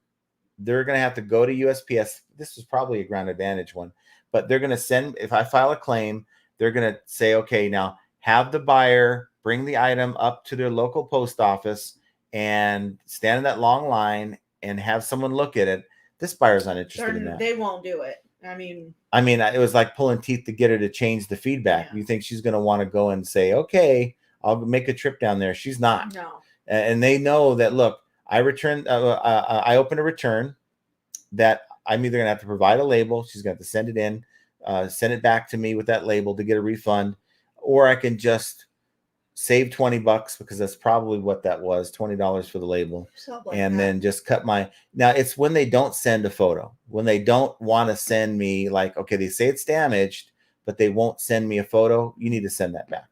A: they're going to have to go to USPS. This is probably a Ground Advantage one, but they're going to send, if I file a claim, they're going to say, okay, now have the buyer bring the item up to their local post office and stand in that long line and have someone look at it. This buyer's not interested in that.
B: They won't do it. I mean,
A: it was like pulling teeth to get her to change the feedback. Yeah. You think she's going to want to go and say, okay, I'll make a trip down there. She's not.
B: No.
A: And they know that, look, I open a return that I'm either going to have to provide a label. She's going to have to send it in, send it back to me with that label to get a refund, or I can just save $20 because that's probably what that was, $20 for the label. Then just cut now it's when they don't send a photo, when they don't want to send me, like, okay, they say it's damaged, but they won't send me a photo. You need to send that back.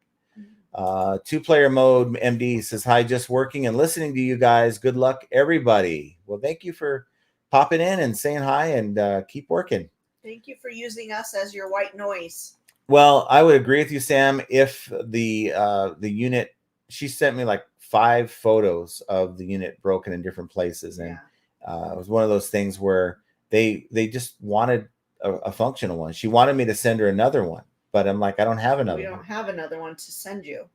A: Two-player mode MD says, hi, just working and listening to you guys. Good luck, everybody. Well, thank you for popping in and saying hi and keep working.
B: Thank you for using us as your white noise.
A: Well, I would agree with you, Sam. If the unit, she sent me like 5 photos of the unit broken in different places, and it was one of those things where they just wanted a functional one. She wanted me to send her another one, but I'm like, I don't have another.
B: We don't have another one to send you.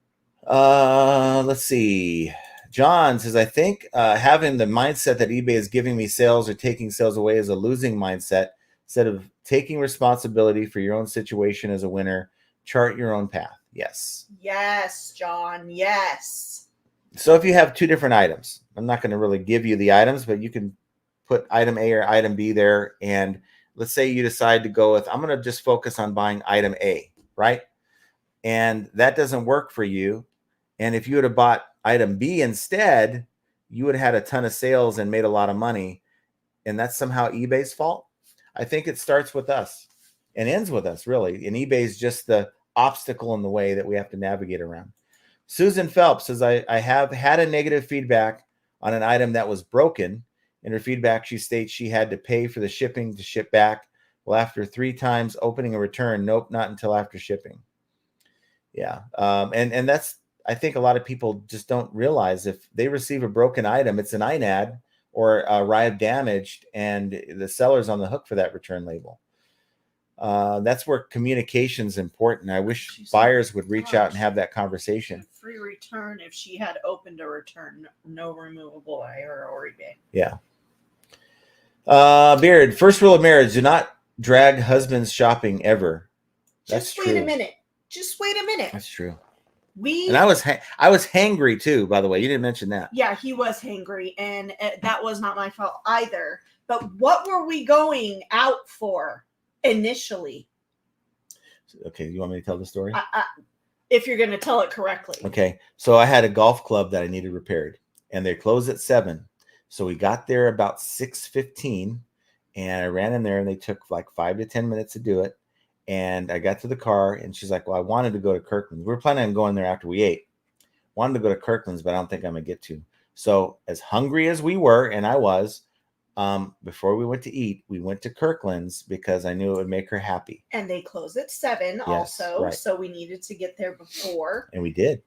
A: Let's see. John says, I think having the mindset that eBay is giving me sales or taking sales away is a losing mindset. Instead of taking responsibility for your own situation as a winner, chart your own path. Yes.
B: Yes, John. Yes.
A: So if you have 2 different items, I'm not going to really give you the items, but you can put item A or item B there. And let's say you decide to go with, I'm going to just focus on buying item A, right? And that doesn't work for you. And if you would have bought item B instead, you would have had a ton of sales and made a lot of money. And that's somehow eBay's fault. I think it starts with us and ends with us, really. And eBay is just the obstacle in the way that we have to navigate around. Susan Phelps says, I have had a negative feedback on an item that was broken. In her feedback, she states she had to pay for the shipping to ship back. Well, after 3 times opening a return, nope, not until after shipping. Yeah. And that's, I think a lot of people just don't realize if they receive a broken item, it's an INAD or arrived damaged, and the seller's on the hook for that return label. That's where communication is important. I wish buyers would reach out and have that conversation.
B: Free return if she had opened a return, no removable by her or eBay.
A: Yeah. Beard, first rule of marriage, do not drag husbands shopping ever. That's
B: Just wait a minute. Just wait a minute.
A: That's true. And I was hangry too, by the way. You didn't mention that.
B: Yeah, he was hangry, and that was not my fault either. But what were we going out for initially?
A: Okay, you want me to tell the story?
B: If you're going to tell it correctly.
A: Okay, so I had a golf club that I needed repaired, and they closed at 7. So we got there about 6:15, and I ran in there, and they took like 5 to 10 minutes to do it. And I got to the car, and she's like, well, I wanted to go to Kirkland's. We were planning on going there after we ate. Wanted to go to Kirkland's, but I don't think I'm going to get to. So as hungry as we were, and I was, before we went to eat, we went to Kirkland's because I knew it would make her happy.
B: And they close at 7 also. Right. So we needed to get there before.
A: And we did.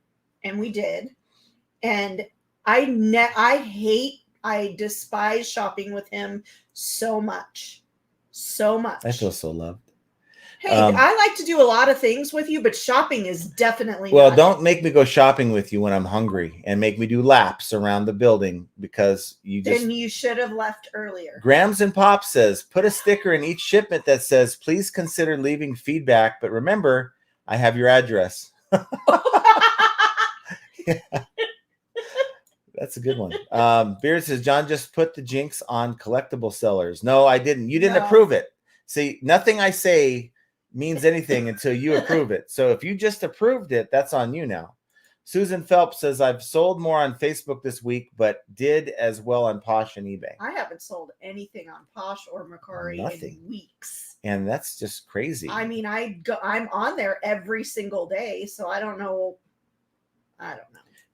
B: And I despise shopping with him so much. So much.
A: I feel so loved.
B: Hey, I like to do a lot of things with you, but shopping is definitely
A: well, don't make me go shopping with you when I'm hungry and make me do laps around the building because
B: then you should have left earlier.
A: Grams and Pop says, put a sticker in each shipment that says, please consider leaving feedback, but remember, I have your address. Yeah. That's a good one. Beard says, John just put the jinx on collectible sellers. No, I didn't. You didn't approve it. See, nothing I say means anything until you approve it. So if you just approved it, that's on you now. Susan Phelps says, I've sold more on Facebook this week, but did as well on Posh and eBay.
B: I haven't sold anything on Posh or Mercari in weeks.
A: And that's just crazy.
B: I mean, I'm on there every single day, so I don't know.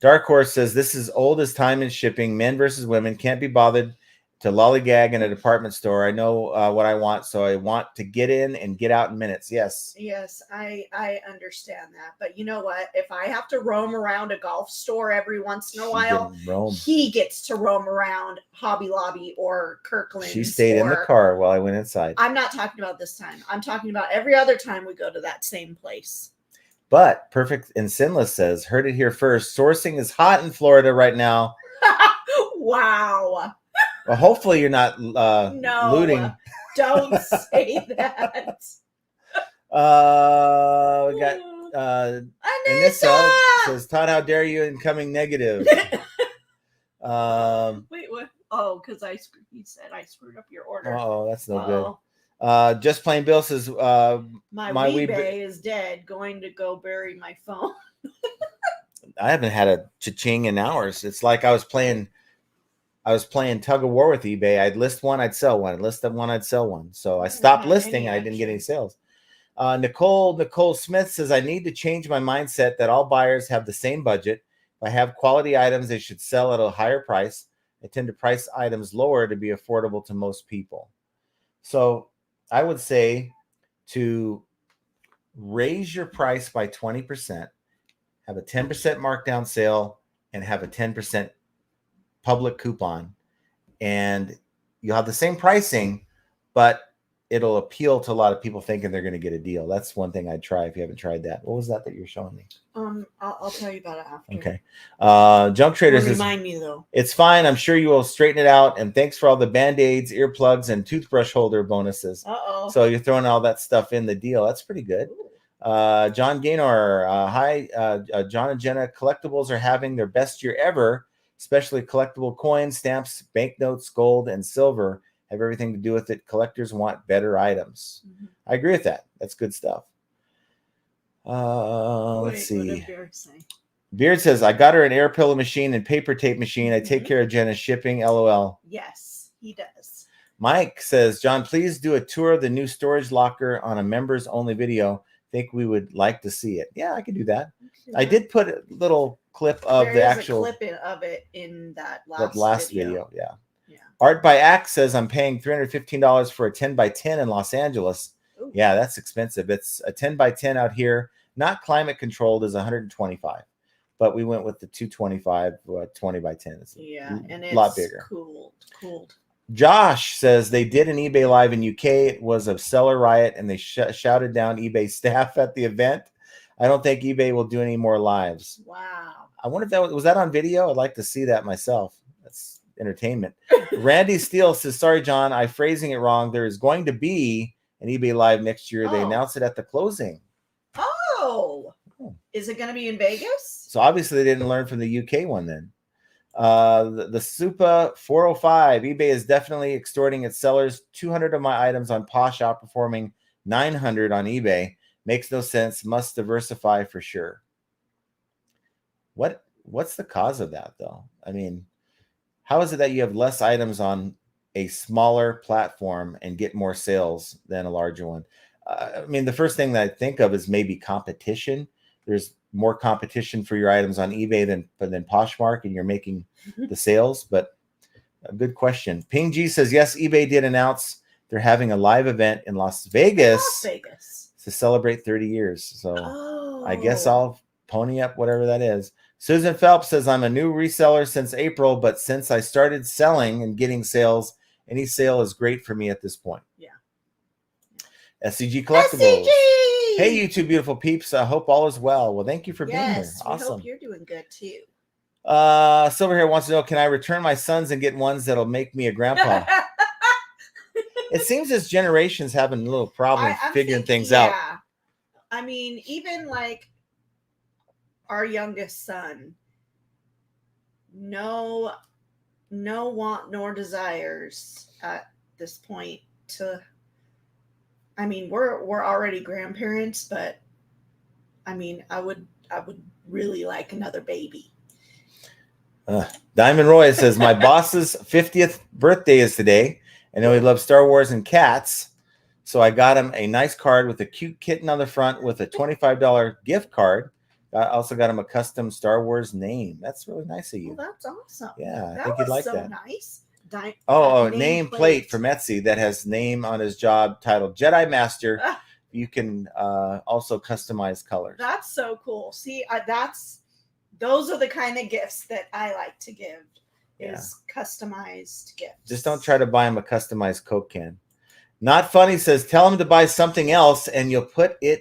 A: Dark Horse says, this is old as time in shipping. Men versus women can't be bothered to lollygag in a department store. I know what I want, so I want to get in and get out in minutes. Yes.
B: Yes, I understand that. But you know what? If I have to roam around a golf store every once in a while, he gets to roam around Hobby Lobby or Kirkland's.
A: She stayed in the car while I went inside.
B: I'm not talking about this time. I'm talking about every other time we go to that same place.
A: But Perfect and Sinless says, heard it here first. Sourcing is hot in Florida right now.
B: Wow.
A: Well, hopefully you're not looting.
B: Don't say that.
A: We got Anissa says, Todd, how dare you incoming negative?
B: Wait, what? Oh, because he said I screwed up your order.
A: Oh, that's no good. Just Plain Bill says,
B: my eBay is dead. Going to go bury my phone.
A: I haven't had a cha-ching in hours. It's like I was playing tug of war with eBay. I'd list one, I'd sell one. I'd list one, I'd sell one. So I stopped listing. I didn't get any sales. Nicole Smith says, I need to change my mindset that all buyers have the same budget. If I have quality items, they should sell at a higher price. I tend to price items lower to be affordable to most people. So I would say to raise your price by 20%, have a 10% markdown sale, and have a 10% public coupon. And you'll have the same pricing, but it'll appeal to a lot of people thinking they're going to get a deal. That's one thing I'd try if you haven't tried that. What was that you're showing me?
B: I'll tell you about it after.
A: Okay. Junk Traders
B: remind me though.
A: It's fine. I'm sure you will straighten it out. And thanks for all the Band-Aids, earplugs, and toothbrush holder bonuses. So you're throwing all that stuff in the deal. That's pretty good. John Gaynor, hi. John and Jenna, collectibles are having their best year ever, especially collectible coins, stamps, banknotes, gold, and silver have everything to do with it. Collectors want better items. I agree with that. That's good stuff. Let's see. What did Beard say? Beard says, I got her an air pillow machine and paper tape machine. I take care of Jenna's shipping. LOL.
B: Yes, he does.
A: Mike says, John, please do a tour of the new storage locker on a members only video. Think we would like to see it. Yeah, I could do that. I did put a little clip of the actual
B: clip of it in that
A: last video. Yeah. Art by Axe says, I'm paying $315 for a 10x10 in Los Angeles. Ooh. Yeah, that's expensive. It's a 10x10 out here. Not climate controlled is 125, but we went with the 225 20x10. It's
B: and it's
A: a lot bigger.
B: Cooled.
A: Josh says they did an eBay live in UK. It was a seller riot, and they shouted down eBay staff at the event. I don't think eBay will do any more lives.
B: Wow.
A: I wonder if that was that on video. I'd like to see that myself. That's entertainment. Randy Steele says, sorry, John, I'm phrasing it wrong. There is going to be an eBay live next year. They announced it at the closing.
B: Is it going to be in Vegas?
A: So obviously they didn't learn from the UK one then. The Supa 405, eBay is definitely extorting its sellers. 200 of my items on Posh outperforming 900 on eBay. Makes no sense. Must diversify for sure. What's the cause of that though? I mean, how is it that you have less items on a smaller platform and get more sales than a larger one? I mean, the first thing that I think of is maybe competition. There's more competition for your items on eBay than Poshmark, and you're making the sales. But a good question. Ping G says, yes, eBay did announce they're having a live event in Las Vegas to celebrate 30 years. So I guess I'll pony up whatever that is. Susan Phelps says, I'm a new reseller since April, but since I started selling and getting sales, any sale is great for me at this point.
B: Yeah.
A: SCG Collectibles. SCG! Hey, you two beautiful peeps. I hope all is well. Well, thank you for being here. Awesome.
B: We hope you're doing good too.
A: Silver Hair wants to know, can I return my sons and get ones that'll make me a grandpa? It seems as generations having a little problem figuring things out.
B: I mean, even like our youngest son, no want nor desires at this point to. I mean, we're already grandparents, but I mean, I would really like another baby.
A: Diamond Roy says, my boss's 50th birthday is today. I know he loves Star Wars and cats, so I got him a nice card with a cute kitten on the front with a $25 gift card. I also got him a custom Star Wars name. That's really nice of you.
B: Well, that's awesome.
A: Yeah, I think you'd like that.
B: Nice.
A: Name plate from Etsy that has name on his job titled Jedi Master. You can also customize colors.
B: That's so cool. See, those are the kind of gifts that I like to give. Is customized gifts.
A: Just don't try to buy him a customized Coke can. Not Funny says, tell him to buy something else and you'll put in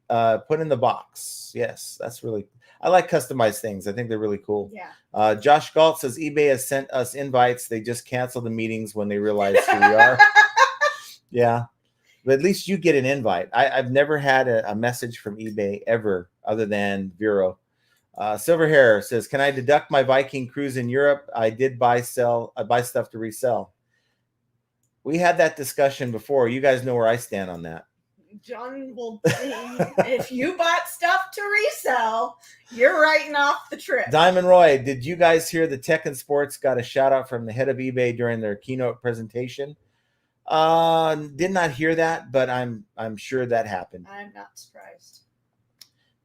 A: the box. Yes, that's really. I like customized things. I think they're really cool.
B: Yeah.
A: Josh Galt says eBay has sent us invites. They just cancel the meetings when they realize who we are. Yeah. But at least you get an invite. I've never had a message from eBay ever other than Vero. Silver Hair says, can I deduct my Viking cruise in Europe? I did buy stuff to resell. We had that discussion before. You guys know where I stand on that.
B: John will if you bought stuff to resell, you're writing off the trip.
A: Diamond Roy, did you guys hear the Tech and Sports got a shout out from the head of eBay during their keynote presentation? Did not hear that, but I'm sure that happened.
B: I'm not surprised.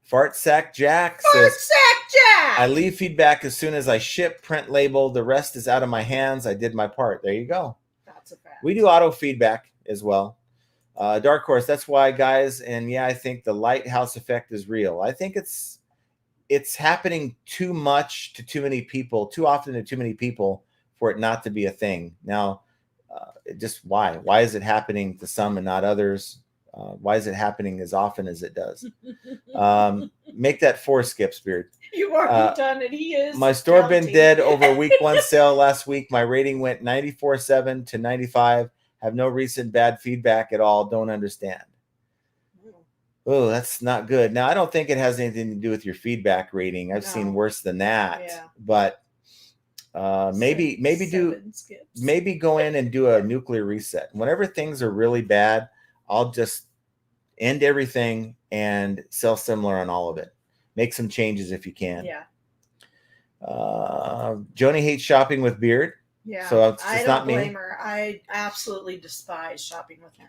A: Fart Sack Jack
B: Fart
A: says,
B: Sack Jack!
A: I leave feedback as soon as I ship, print label. The rest is out of my hands. I did my part. There you go.
B: That's a fact.
A: We do auto feedback as well. Dark Horse, that's why, guys. And yeah, I think the lighthouse effect is real. I think it's happening too much to too many people, too often to too many people for it not to be a thing. Now, just why? Why is it happening to some and not others? Why is it happening as often as it does? Make that 4 skips, Beard.
B: You've already done it. He is.
A: My store counting. Been dead over week 1 sale last week. My rating went 94.7 to 95. Have no recent bad feedback at all. Don't understand. Oh, that's not good. Now, I don't think it has anything to do with your feedback rating. I've seen worse than that. Yeah. But maybe go in and do a nuclear reset. Whenever things are really bad, I'll just end everything and sell similar on all of it. Make some changes if you can.
B: Yeah.
A: Joni hates shopping with Beard.
B: Yeah.
A: So it's
B: I
A: not
B: don't blame her. I absolutely despise shopping with him.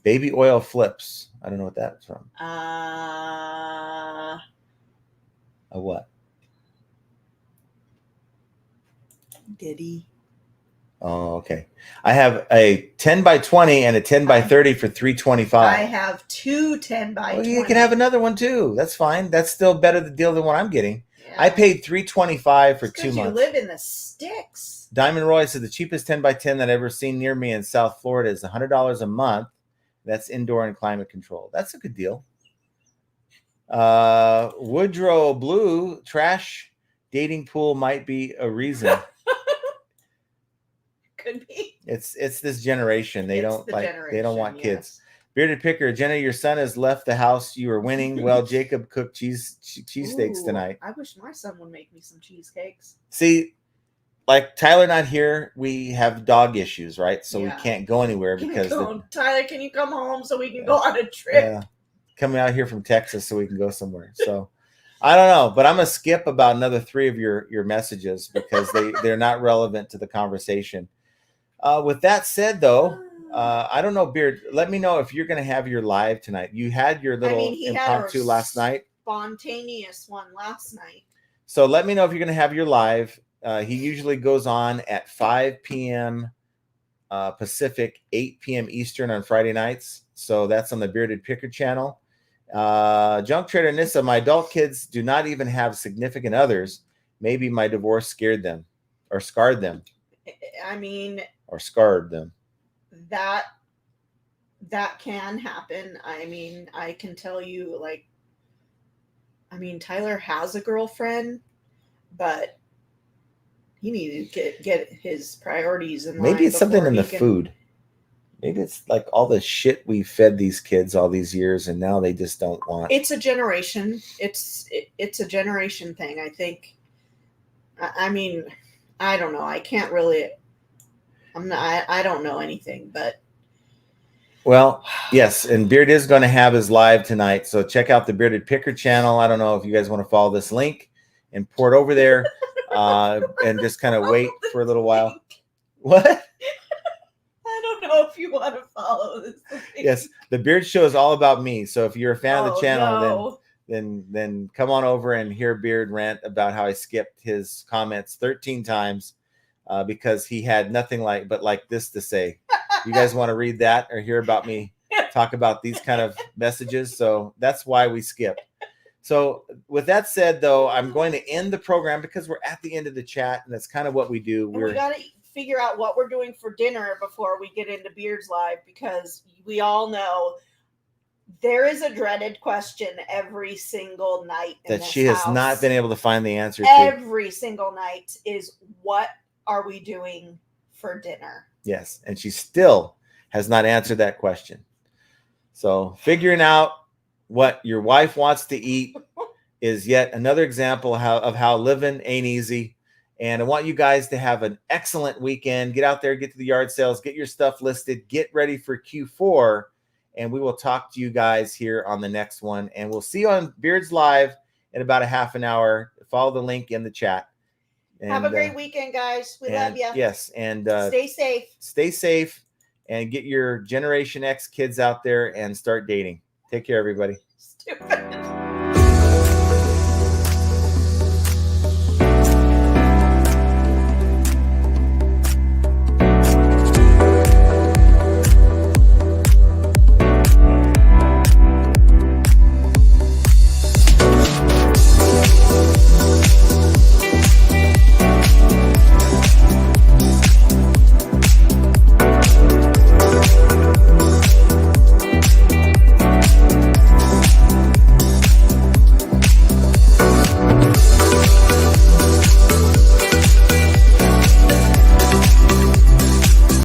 A: Baby oil flips. I don't know what that's from. A what?
B: Diddy.
A: Oh, okay. I have a 10 by 20 and a 10 by 30 for $325.
B: I have 2 10 by 20.
A: You can have another one too. That's fine. That's still better the deal than what I'm getting. Yeah. I paid $325 for 2 months.
B: You live in the sticks.
A: Diamond Roy said the cheapest 10 by 10 that I've ever seen near me in South Florida is $100 a month. That's indoor and climate control. That's a good deal. Woodrow Blue, trash dating pool might be a reason.
B: Could be.
A: It's this generation. They don't want kids. Bearded Picker, Jenna, your son has left the house. You were winning. Well, Jacob cooked cheesesteaks tonight.
B: I wish my son would make me some cheesecakes.
A: See, like Tyler not here, we have dog issues, right? So we can't go anywhere because
B: Tyler, can you come home so we can go on a trip?
A: Yeah. Coming out here from Texas so we can go somewhere. So I don't know, but I'm gonna skip about another 3 of your messages because they're not relevant to the conversation. With that said, though, I don't know, Beard. Let me know if you're going to have your live tonight. You had your little impromptu last night.
B: Spontaneous one last night.
A: So let me know if you're going to have your live. He usually goes on at 5 p.m. Pacific, 8 p.m. Eastern on Friday nights. So that's on the Bearded Picker channel. Junk Trader Nissa, my adult kids do not even have significant others. Maybe my divorce scared them or scarred them.
B: I mean...
A: Or scarred them.
B: That can happen. I mean, I can tell you, Tyler has a girlfriend, but he needed to get his priorities in line.
A: Maybe it's something in the food. Maybe it's like all the shit we fed these kids all these years, and now they just don't want.
B: It's a generation. It's a generation thing, I think. I mean, I don't know. I can't really. I don't know anything, but.
A: Well, yes, and Beard is going to have his live tonight, so check out the Bearded Picker channel. I don't know if you guys want to follow this link and port over there, and just kind of wait for a little while. What?
B: I don't know if you want to follow this link.
A: Yes, the Beard Show is all about me. So if you're a fan of the channel, then come on over and hear Beard rant about how I skipped his comments 13 times. Because he had nothing like this to say. You guys want to read that or hear about me talk about these kind of messages? So that's why we skip. So with that said, though, I'm going to end the program because we're at the end of the chat, and that's kind of what we do.
B: We got to figure out what we're doing for dinner before we get into Beard's Live, because we all know there is a dreaded question every single night
A: that she has not been able to find the answer to.
B: Every single night is, what are we doing for dinner?
A: Yes, and she still has not answered that question. So figuring out what your wife wants to eat is yet another example of how living ain't easy. And I want you guys to have an excellent weekend. Get out there, get to the yard sales, get your stuff listed, get ready for Q4, and we will talk to you guys here on the next one. And we'll see you on Beards Live in about a half an hour. Follow the link in the chat. And,
B: have a great weekend, guys. We love you.
A: Yes, and
B: stay safe.
A: Stay safe, and get your Generation X kids out there and start dating. Take care, everybody.
B: Stupid.